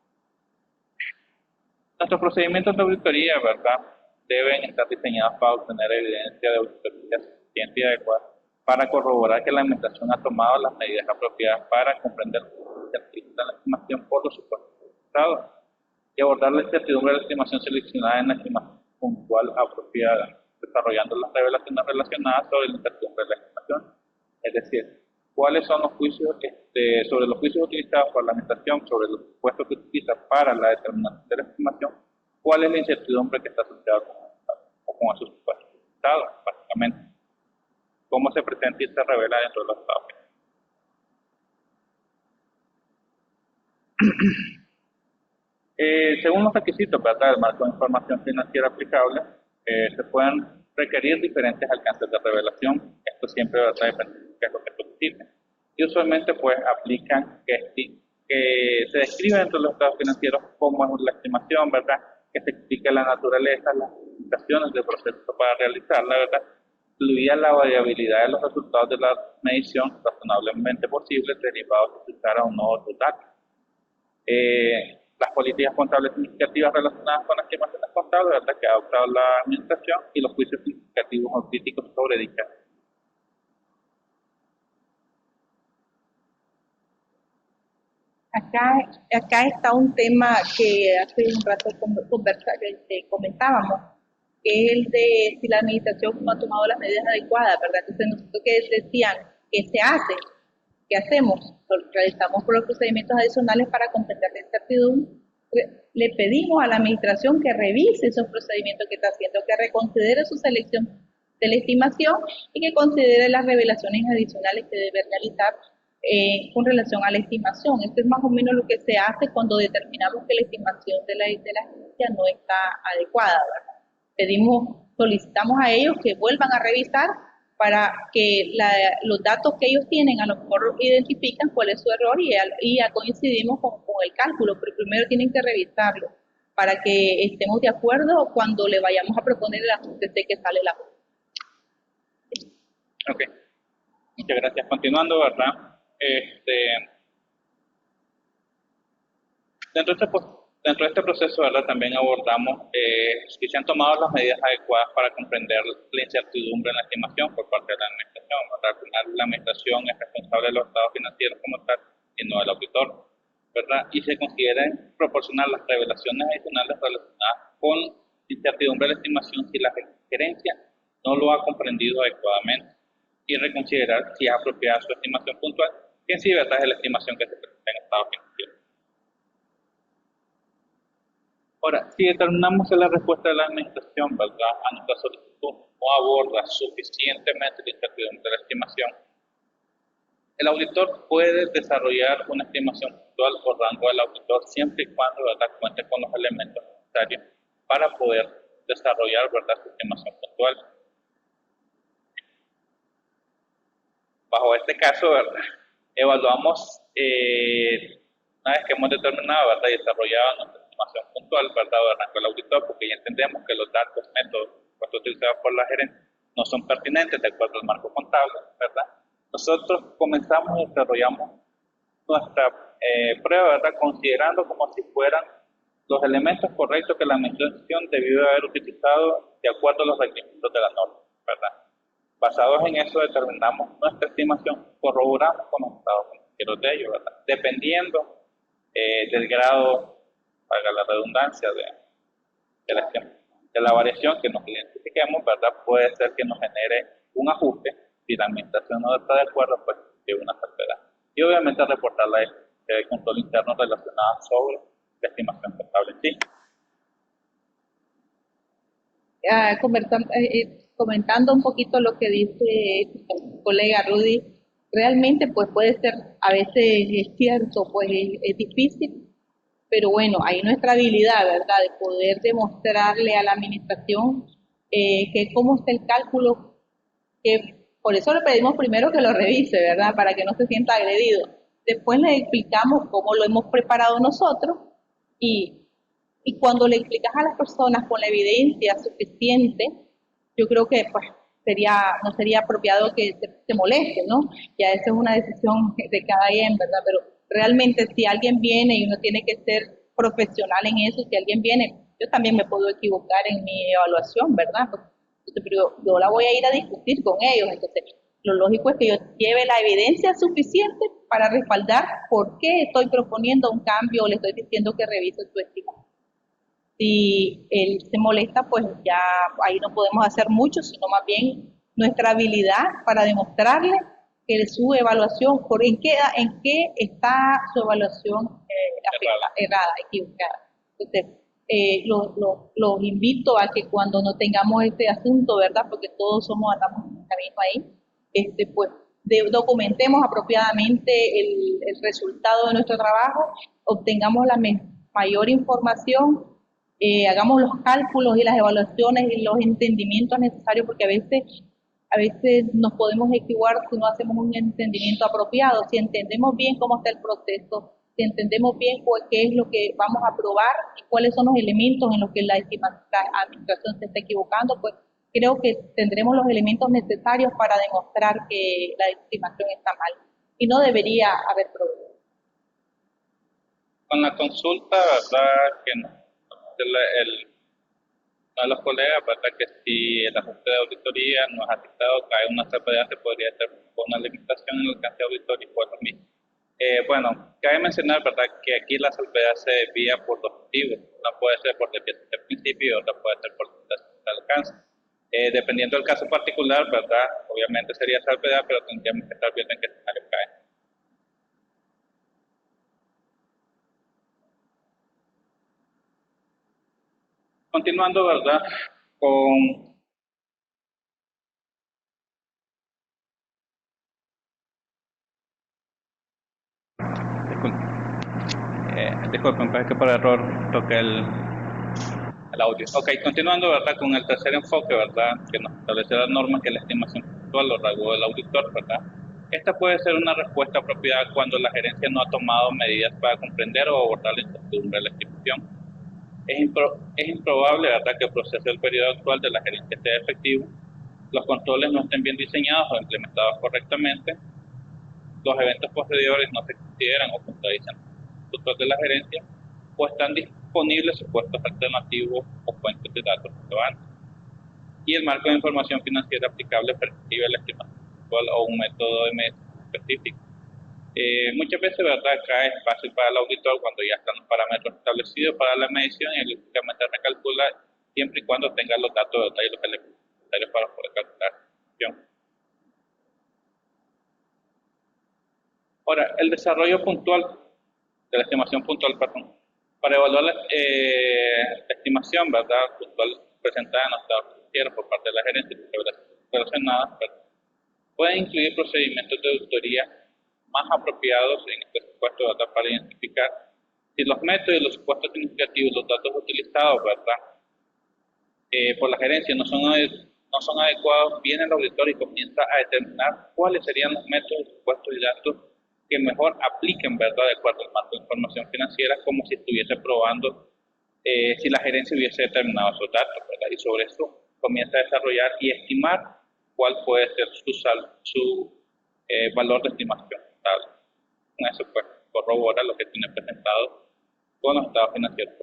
nuestros procedimientos de auditoría, ¿verdad?, deben estar diseñados para obtener evidencia de auditoría suficiente y adecuada para corroborar que la administración ha tomado las medidas apropiadas para comprender la estimación por los supuestos resultados y abordar la incertidumbre de la estimación seleccionada en la estimación puntual apropiada, desarrollando las revelaciones relacionadas sobre la incertidumbre de la estimación. Es decir, cuáles son los juicios sobre los juicios utilizados por la administración, sobre los supuestos que utiliza para la determinación de la estimación, cuál es la incertidumbre que está asociada con esos supuestos resultados, básicamente. Cómo se presenta y se revela dentro de los estados. Según los requisitos, ¿verdad?, del marco de información financiera aplicable, se pueden requerir diferentes alcances de revelación. Esto siempre, ¿verdad?, depende de qué es lo que se utilice. Y usualmente pues aplican que se describe dentro de los estados financieros cómo es la estimación, ¿verdad?, que se explique la naturaleza, las limitaciones del proceso para realizarla, ¿verdad?, incluida la variabilidad de los resultados de la medición razonablemente posible derivados de utilizar a un nuevo datos. Las políticas contables significativas relacionadas con las estimaciones contables, ¿verdad?, que ha adoptado la administración, y los juicios significativos o críticos sobre dichas. Acá está un tema que hace un rato comentábamos, que es el de si la administración no ha tomado las medidas adecuadas, ¿verdad? Entonces nosotros que decían, ¿qué se hace? ¿Qué hacemos? Realizamos los procedimientos adicionales para comprender la incertidumbre. Le pedimos a la administración que revise esos procedimientos que está haciendo, que reconsidere su selección de la estimación y que considere las revelaciones adicionales que debe realizar con relación a la estimación. Esto es más o menos lo que se hace cuando determinamos que la estimación de la agencia no está adecuada, ¿verdad? Solicitamos a ellos que vuelvan a revisar para que los datos que ellos tienen a lo mejor identifican cuál es su error y ya coincidimos con el cálculo, pero primero tienen que revisarlo para que estemos de acuerdo cuando le vayamos a proponer el ajuste de que sale la junta. Ok, muchas gracias. Continuando, ¿verdad? Dentro de este proceso, ¿verdad?, también abordamos si se han tomado las medidas adecuadas para comprender la incertidumbre en la estimación por parte de la administración, ¿verdad? Al final, la administración es responsable de los estados financieros como tal y no el auditor, ¿verdad? Y se consideren proporcionar las revelaciones adicionales relacionadas con incertidumbre de la estimación si la gerencia no lo ha comprendido adecuadamente, y reconsiderar si es apropiada su estimación puntual, que en sí, ¿verdad?, es la estimación que se presenta en estado financiero. Ahora, si determinamos que la respuesta de la administración, ¿verdad?, a nuestra solicitud no aborda suficientemente la incertidumbre de la estimación, el auditor puede desarrollar una estimación puntual por rango del auditor siempre y cuando, ¿verdad?, cuente con los elementos necesarios para poder desarrollar, ¿verdad?, su estimación puntual. Bajo este caso, ¿verdad?, evaluamos, una vez que hemos determinado, ¿verdad?, y desarrollado nuestra estimación puntual, ¿verdad?, de rango del auditor, porque ya entendemos que los datos, métodos utilizados por la gerencia no son pertinentes de acuerdo al marco contable, ¿verdad? Nosotros comenzamos y desarrollamos nuestra prueba, ¿verdad?, considerando como si fueran los elementos correctos que la administración debió haber utilizado de acuerdo a los requisitos de la norma, ¿verdad? Basados en eso determinamos nuestra estimación, corroboramos con los estados financieros de ellos, ¿verdad?, dependiendo del grado, valga la redundancia, de la variación que nos identifiquemos, ¿verdad? Puede ser que nos genere un ajuste. Si la administración no está de acuerdo, pues lleve una salvedad. Y obviamente reportar la de control interno relacionada sobre la estimación contable en sí. Comentando un poquito lo que dice el colega Rudy, realmente pues puede ser, a veces es cierto, pues es difícil pero bueno, hay nuestra habilidad, ¿verdad?, de poder demostrarle a la administración que cómo está el cálculo, que por eso le pedimos primero que lo revise, ¿verdad?, para que no se sienta agredido. Después le explicamos cómo lo hemos preparado nosotros y, y cuando le explicas a las personas con la evidencia suficiente, yo creo que pues no sería apropiado que se moleste, ¿no? Ya eso es una decisión de cada quien, ¿verdad? Pero realmente si alguien viene y uno tiene que ser profesional en eso, si alguien viene, yo también me puedo equivocar en mi evaluación, ¿verdad? Entonces, pero yo la voy a ir a discutir con ellos, entonces lo lógico es que yo lleve la evidencia suficiente para respaldar por qué estoy proponiendo un cambio o le estoy diciendo que revise su estimación. Si él se molesta, pues ya ahí no podemos hacer mucho, sino más bien nuestra habilidad para demostrarle que su evaluación, en qué está su evaluación errada, equivocada. Entonces, los invito a que cuando no tengamos este asunto, ¿verdad? Porque todos andamos en el camino ahí, pues documentemos apropiadamente el resultado de nuestro trabajo, obtengamos la mayor información, hagamos los cálculos y las evaluaciones y los entendimientos necesarios, porque a veces nos podemos equivocar si no hacemos un entendimiento apropiado. Si entendemos bien cómo está el proceso, si entendemos bien qué es lo que vamos a probar y cuáles son los elementos en los que la administración se está equivocando, pues creo que tendremos los elementos necesarios para demostrar que la estimación está mal y no debería haber problema. Con la consulta, ¿verdad? Que uno de los colegas, ¿verdad?, que si el ajuste de auditoría no es aceptado, cae una salvedad, se podría hacer con una limitación en el alcance de auditoría y por lo mismo. Bueno, cabe mencionar, ¿verdad?, que aquí la salvedad se desvía por dos motivos. Una puede ser por desviación del principio y otra puede ser por limitación del alcance. Dependiendo del caso particular, ¿verdad?, obviamente sería salvedad, pero tendríamos que estar viendo en qué escenario cae. Continuando, ¿verdad?, con disculpen, es que por error toqué el audio. Ok, continuando, ¿verdad?, con el tercer enfoque, ¿verdad?, que nos establece la norma, que es la estimación puntual o rasgo del auditor, ¿verdad? Esta puede ser una respuesta apropiada cuando la gerencia no ha tomado medidas para comprender o abordar la incertidumbre de la estimación. Es improbable, ¿verdad?, que el proceso del periodo actual de la gerencia sea efectivo, los controles no estén bien diseñados o implementados correctamente, los eventos posteriores no se consideran o contradicen los puntos de la gerencia, o están disponibles supuestos alternativos o fuentes de datos relevantes. Y el marco de información financiera aplicable prescribe la estimación actual o un método de medición específico. Muchas veces, ¿verdad?, acá es fácil para el auditor cuando ya están los parámetros establecidos para la medición y él únicamente recalcula siempre y cuando tenga los datos de detalle, los elementos necesarios para poder calcular la estimación. Ahora, el desarrollo puntual de la estimación puntual, perdón, para evaluar la estimación, ¿verdad?, puntual presentada en los estados financieros por parte de la gerencia relacionadas, pueden incluir procedimientos de auditoría más apropiados en este supuesto, ¿verdad?, para identificar si los métodos y los supuestos significativos, los datos utilizados, ¿verdad?, por la gerencia no son adecuados, viene el auditor y comienza a determinar cuáles serían los métodos, supuestos y datos que mejor apliquen, ¿verdad?, de acuerdo al marco de información financiera, como si estuviese probando si la gerencia hubiese determinado esos datos, ¿verdad? Y sobre eso comienza a desarrollar y estimar cuál puede ser su valor de estimación. Con eso, pues, corrobora lo que tiene presentado con los estados financieros.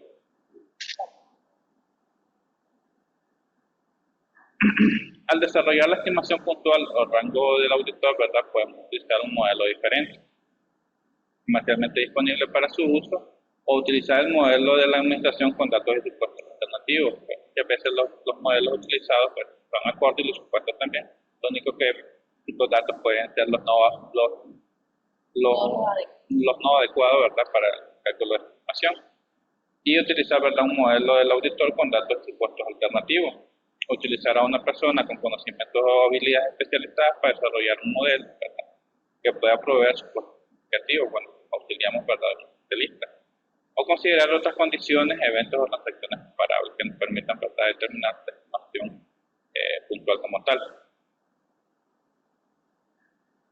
Al desarrollar la estimación puntual o rango del auditor, ¿verdad?, podemos utilizar un modelo diferente, comercialmente disponible para su uso, o utilizar el modelo de la administración con datos y supuestos alternativos. Muchas veces los modelos utilizados, pues, son acordes y los supuestos también. Lo único que los datos pueden ser los no adecuados, ¿verdad?, para el cálculo de estimación. Y utilizar, ¿verdad?, un modelo del auditor con datos y supuestos alternativos. Utilizar a una persona con conocimientos o habilidades especializadas para desarrollar un modelo, ¿verdad?, que pueda proveer supuestos significativos. Bueno, auxiliamos, ¿verdad?, de lista. o considerar otras condiciones, eventos o transacciones comparables que nos permitan tratar de determinar la estimación puntual como tal.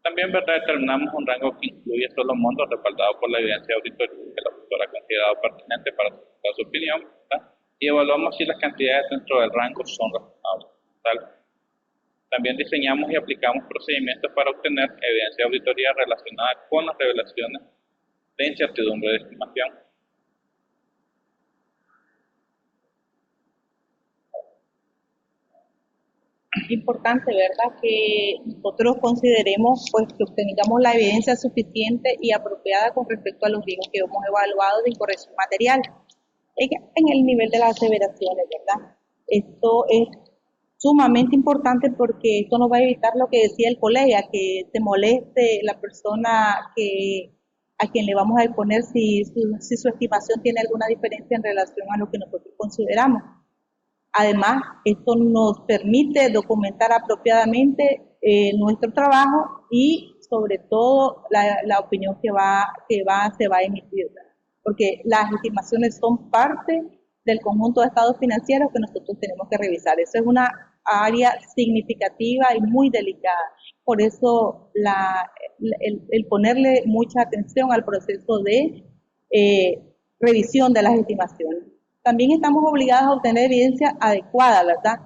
También, ¿verdad?, determinamos un rango que incluye solo montos respaldados por la evidencia auditoria que la auditora ha considerado pertinente para dar su opinión, ¿verdad?, y evaluamos si las cantidades dentro del rango son razonables. También diseñamos y aplicamos procedimientos para obtener evidencia de auditoría relacionada con las revelaciones de incertidumbre de estimación. Importante, ¿verdad?, que nosotros consideremos pues que obtengamos la evidencia suficiente y apropiada con respecto a los riesgos que hemos evaluado de incorrección material en el nivel de las aseveraciones, ¿verdad? Esto es sumamente importante porque esto nos va a evitar lo que decía el colega, que se moleste la persona a quien le vamos a exponer si su estimación tiene alguna diferencia en relación a lo que nosotros consideramos. Además, esto nos permite documentar apropiadamente nuestro trabajo y sobre todo la opinión se va a emitir, porque las estimaciones son parte del conjunto de estados financieros que nosotros tenemos que revisar. Eso es una área significativa y muy delicada. Por eso el ponerle mucha atención al proceso de revisión de las estimaciones. También estamos obligados a obtener evidencia adecuada, ¿verdad?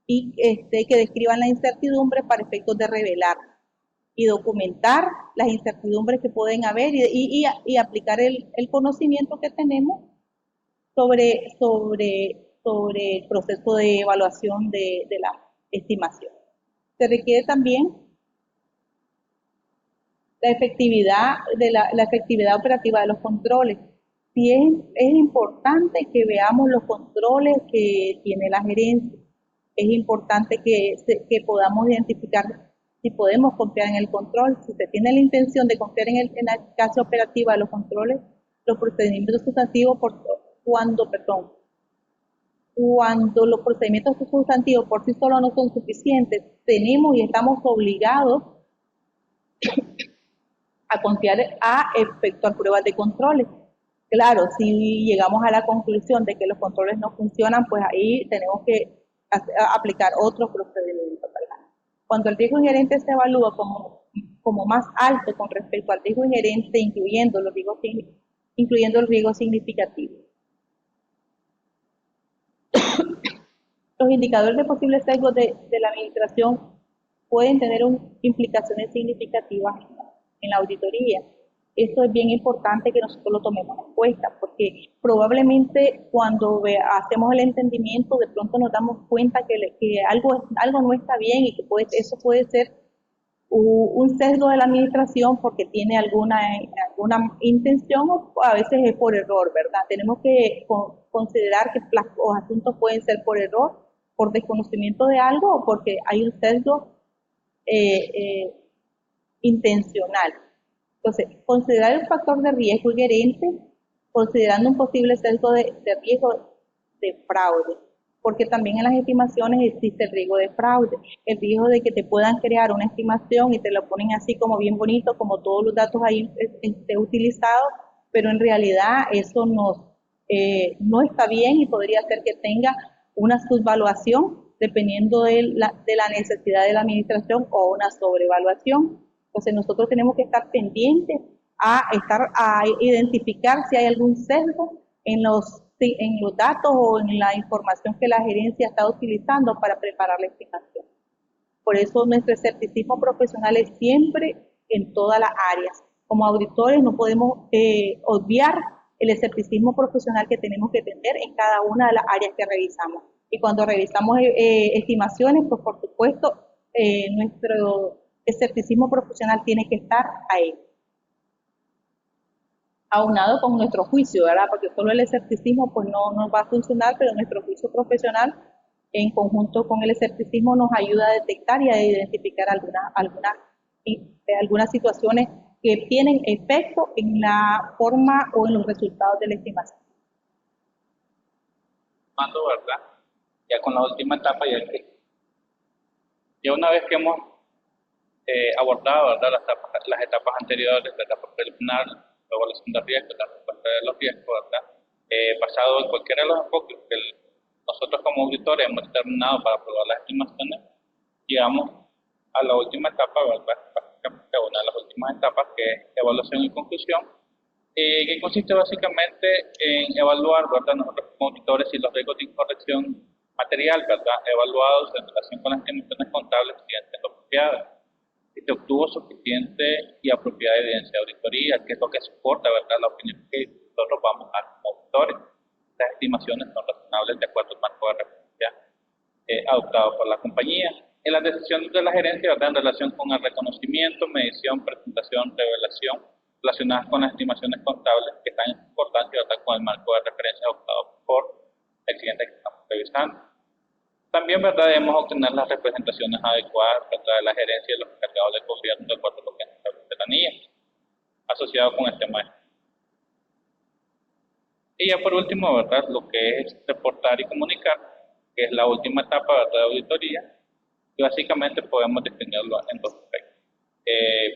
Y que describan la incertidumbre para efectos de revelar y documentar las incertidumbres que pueden haber y aplicar el conocimiento que tenemos sobre el proceso de evaluación de la estimación. Se requiere también la efectividad operativa de los controles. Sí es importante que veamos los controles que tiene la gerencia. Es importante que podamos identificar si podemos confiar en el control. Si se tiene la intención de confiar en la eficacia operativa de los controles, los procedimientos sustantivos cuando los procedimientos sustantivos por sí solos no son suficientes, tenemos y estamos obligados a confiar a efectuar pruebas de controles. Claro, si llegamos a la conclusión de que los controles no funcionan, pues ahí tenemos que aplicar otros procedimientos, ¿verdad? Cuando el riesgo inherente se evalúa como más alto con respecto al riesgo inherente, incluyendo el riesgo significativo. Los indicadores de posibles sesgos de la administración pueden tener implicaciones significativas en la auditoría. Esto es bien importante que nosotros lo tomemos en cuenta, porque probablemente cuando hacemos el entendimiento, de pronto nos damos cuenta que algo no está bien y que eso puede ser un sesgo de la administración porque tiene alguna intención o a veces es por error, ¿verdad? Tenemos que considerar que los asuntos pueden ser por error, por desconocimiento de algo o porque hay un sesgo intencional. Entonces, considerar el factor de riesgo inherente, considerando un posible sesgo de riesgo de fraude, porque también en las estimaciones existe el riesgo de fraude, el riesgo de que te puedan crear una estimación y te lo ponen así como bien bonito, como todos los datos ahí utilizados, pero en realidad eso no está bien y podría ser que tenga una subvaluación dependiendo de la necesidad de la administración o una sobrevaluación. Entonces nosotros tenemos que estar pendientes a identificar si hay algún sesgo en los datos o en la información que la gerencia está utilizando para preparar la estimación. Por eso nuestro escepticismo profesional es siempre en todas las áreas. Como auditores no podemos obviar el escepticismo profesional que tenemos que tener en cada una de las áreas que revisamos. Y cuando revisamos estimaciones, pues por supuesto nuestro escepticismo profesional tiene que estar ahí, aunado con nuestro juicio, ¿verdad? Porque solo el escepticismo pues no va a funcionar, pero nuestro juicio profesional en conjunto con el escepticismo nos ayuda a detectar y a identificar algunas situaciones que tienen efecto en la forma o en los resultados de la estimación. ¿Verdad? Ya con la última etapa, ya una vez que hemos abordado, ¿verdad?, las etapas anteriores, la etapa preliminar, la evaluación de riesgo, la respuesta evaluadores de los riesgos, ¿verdad? Basado en cualquiera de los enfoques que nosotros como auditores hemos determinado para aprobar las estimaciones, llegamos a la última etapa, ¿verdad? Básicamente una de las últimas etapas, que es evaluación y conclusión, que consiste básicamente en evaluar, ¿verdad?, nosotros como auditores si los riesgos de incorrección material, ¿verdad?, evaluados en relación con las estimaciones contables siguen siendo apropiadas. Si se obtuvo suficiente y apropiada evidencia de auditoría, que es lo que soporta, ¿verdad?, la opinión que nosotros vamos a dar como auditores. Las estimaciones son razonables de acuerdo al marco de referencia adoptado por la compañía. En las decisiones de la gerencia, ¿verdad?, en relación con el reconocimiento, medición, presentación, revelación, relacionadas con las estimaciones contables, que están en importancia, ¿verdad?, con el marco de referencia adoptado por el cliente que estamos revisando. También, ¿verdad?, debemos obtener las representaciones adecuadas, ¿verdad?, de la gerencia y de los encargados del gobierno de acuerdo a lo que establece la NIA, asociado con el tema de. Y ya por último, ¿verdad?, lo que es reportar y comunicar, que es la última etapa, ¿verdad?, de auditoría, y básicamente podemos definirlo en dos aspectos.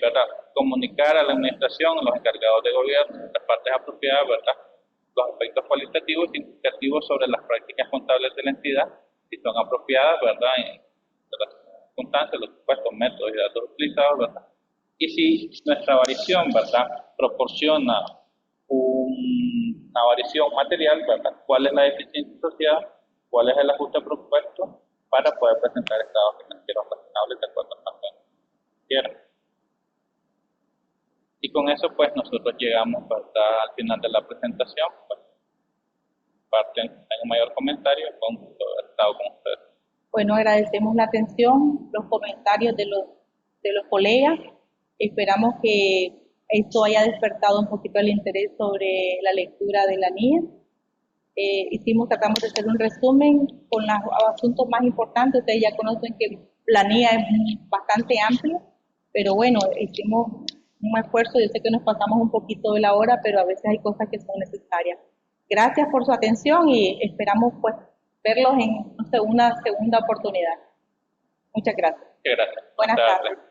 ¿Verdad?, comunicar a la administración, a los encargados de gobierno, las partes apropiadas, ¿verdad?, los aspectos cualitativos y indicativos sobre las prácticas contables de la entidad, si son apropiadas, ¿verdad?, en las circunstancias, los supuestos métodos y datos utilizados, ¿verdad?, y si nuestra variación, ¿verdad?, proporciona una variación material, ¿verdad?, cuál es la deficiencia asociada, cuál es el ajuste propuesto para poder presentar estados financieros razonables de acuerdo al marco financiero. Y con eso, pues, nosotros llegamos, ¿verdad?, al final de la presentación. Pues, tengo mayor comentario, con gusto de haber estado con ustedes. Bueno, agradecemos la atención, los comentarios de los colegas. Esperamos que esto haya despertado un poquito el interés sobre la lectura de la NIA. Tratamos de hacer un resumen con los asuntos más importantes. Ustedes ya conocen que la NIA es bastante amplia, pero bueno, hicimos un esfuerzo. Yo sé que nos pasamos un poquito de la hora, pero a veces hay cosas que son necesarias. Gracias por su atención y esperamos, pues, verlos en una segunda oportunidad. Muchas gracias. Gracias. Buenas tardes.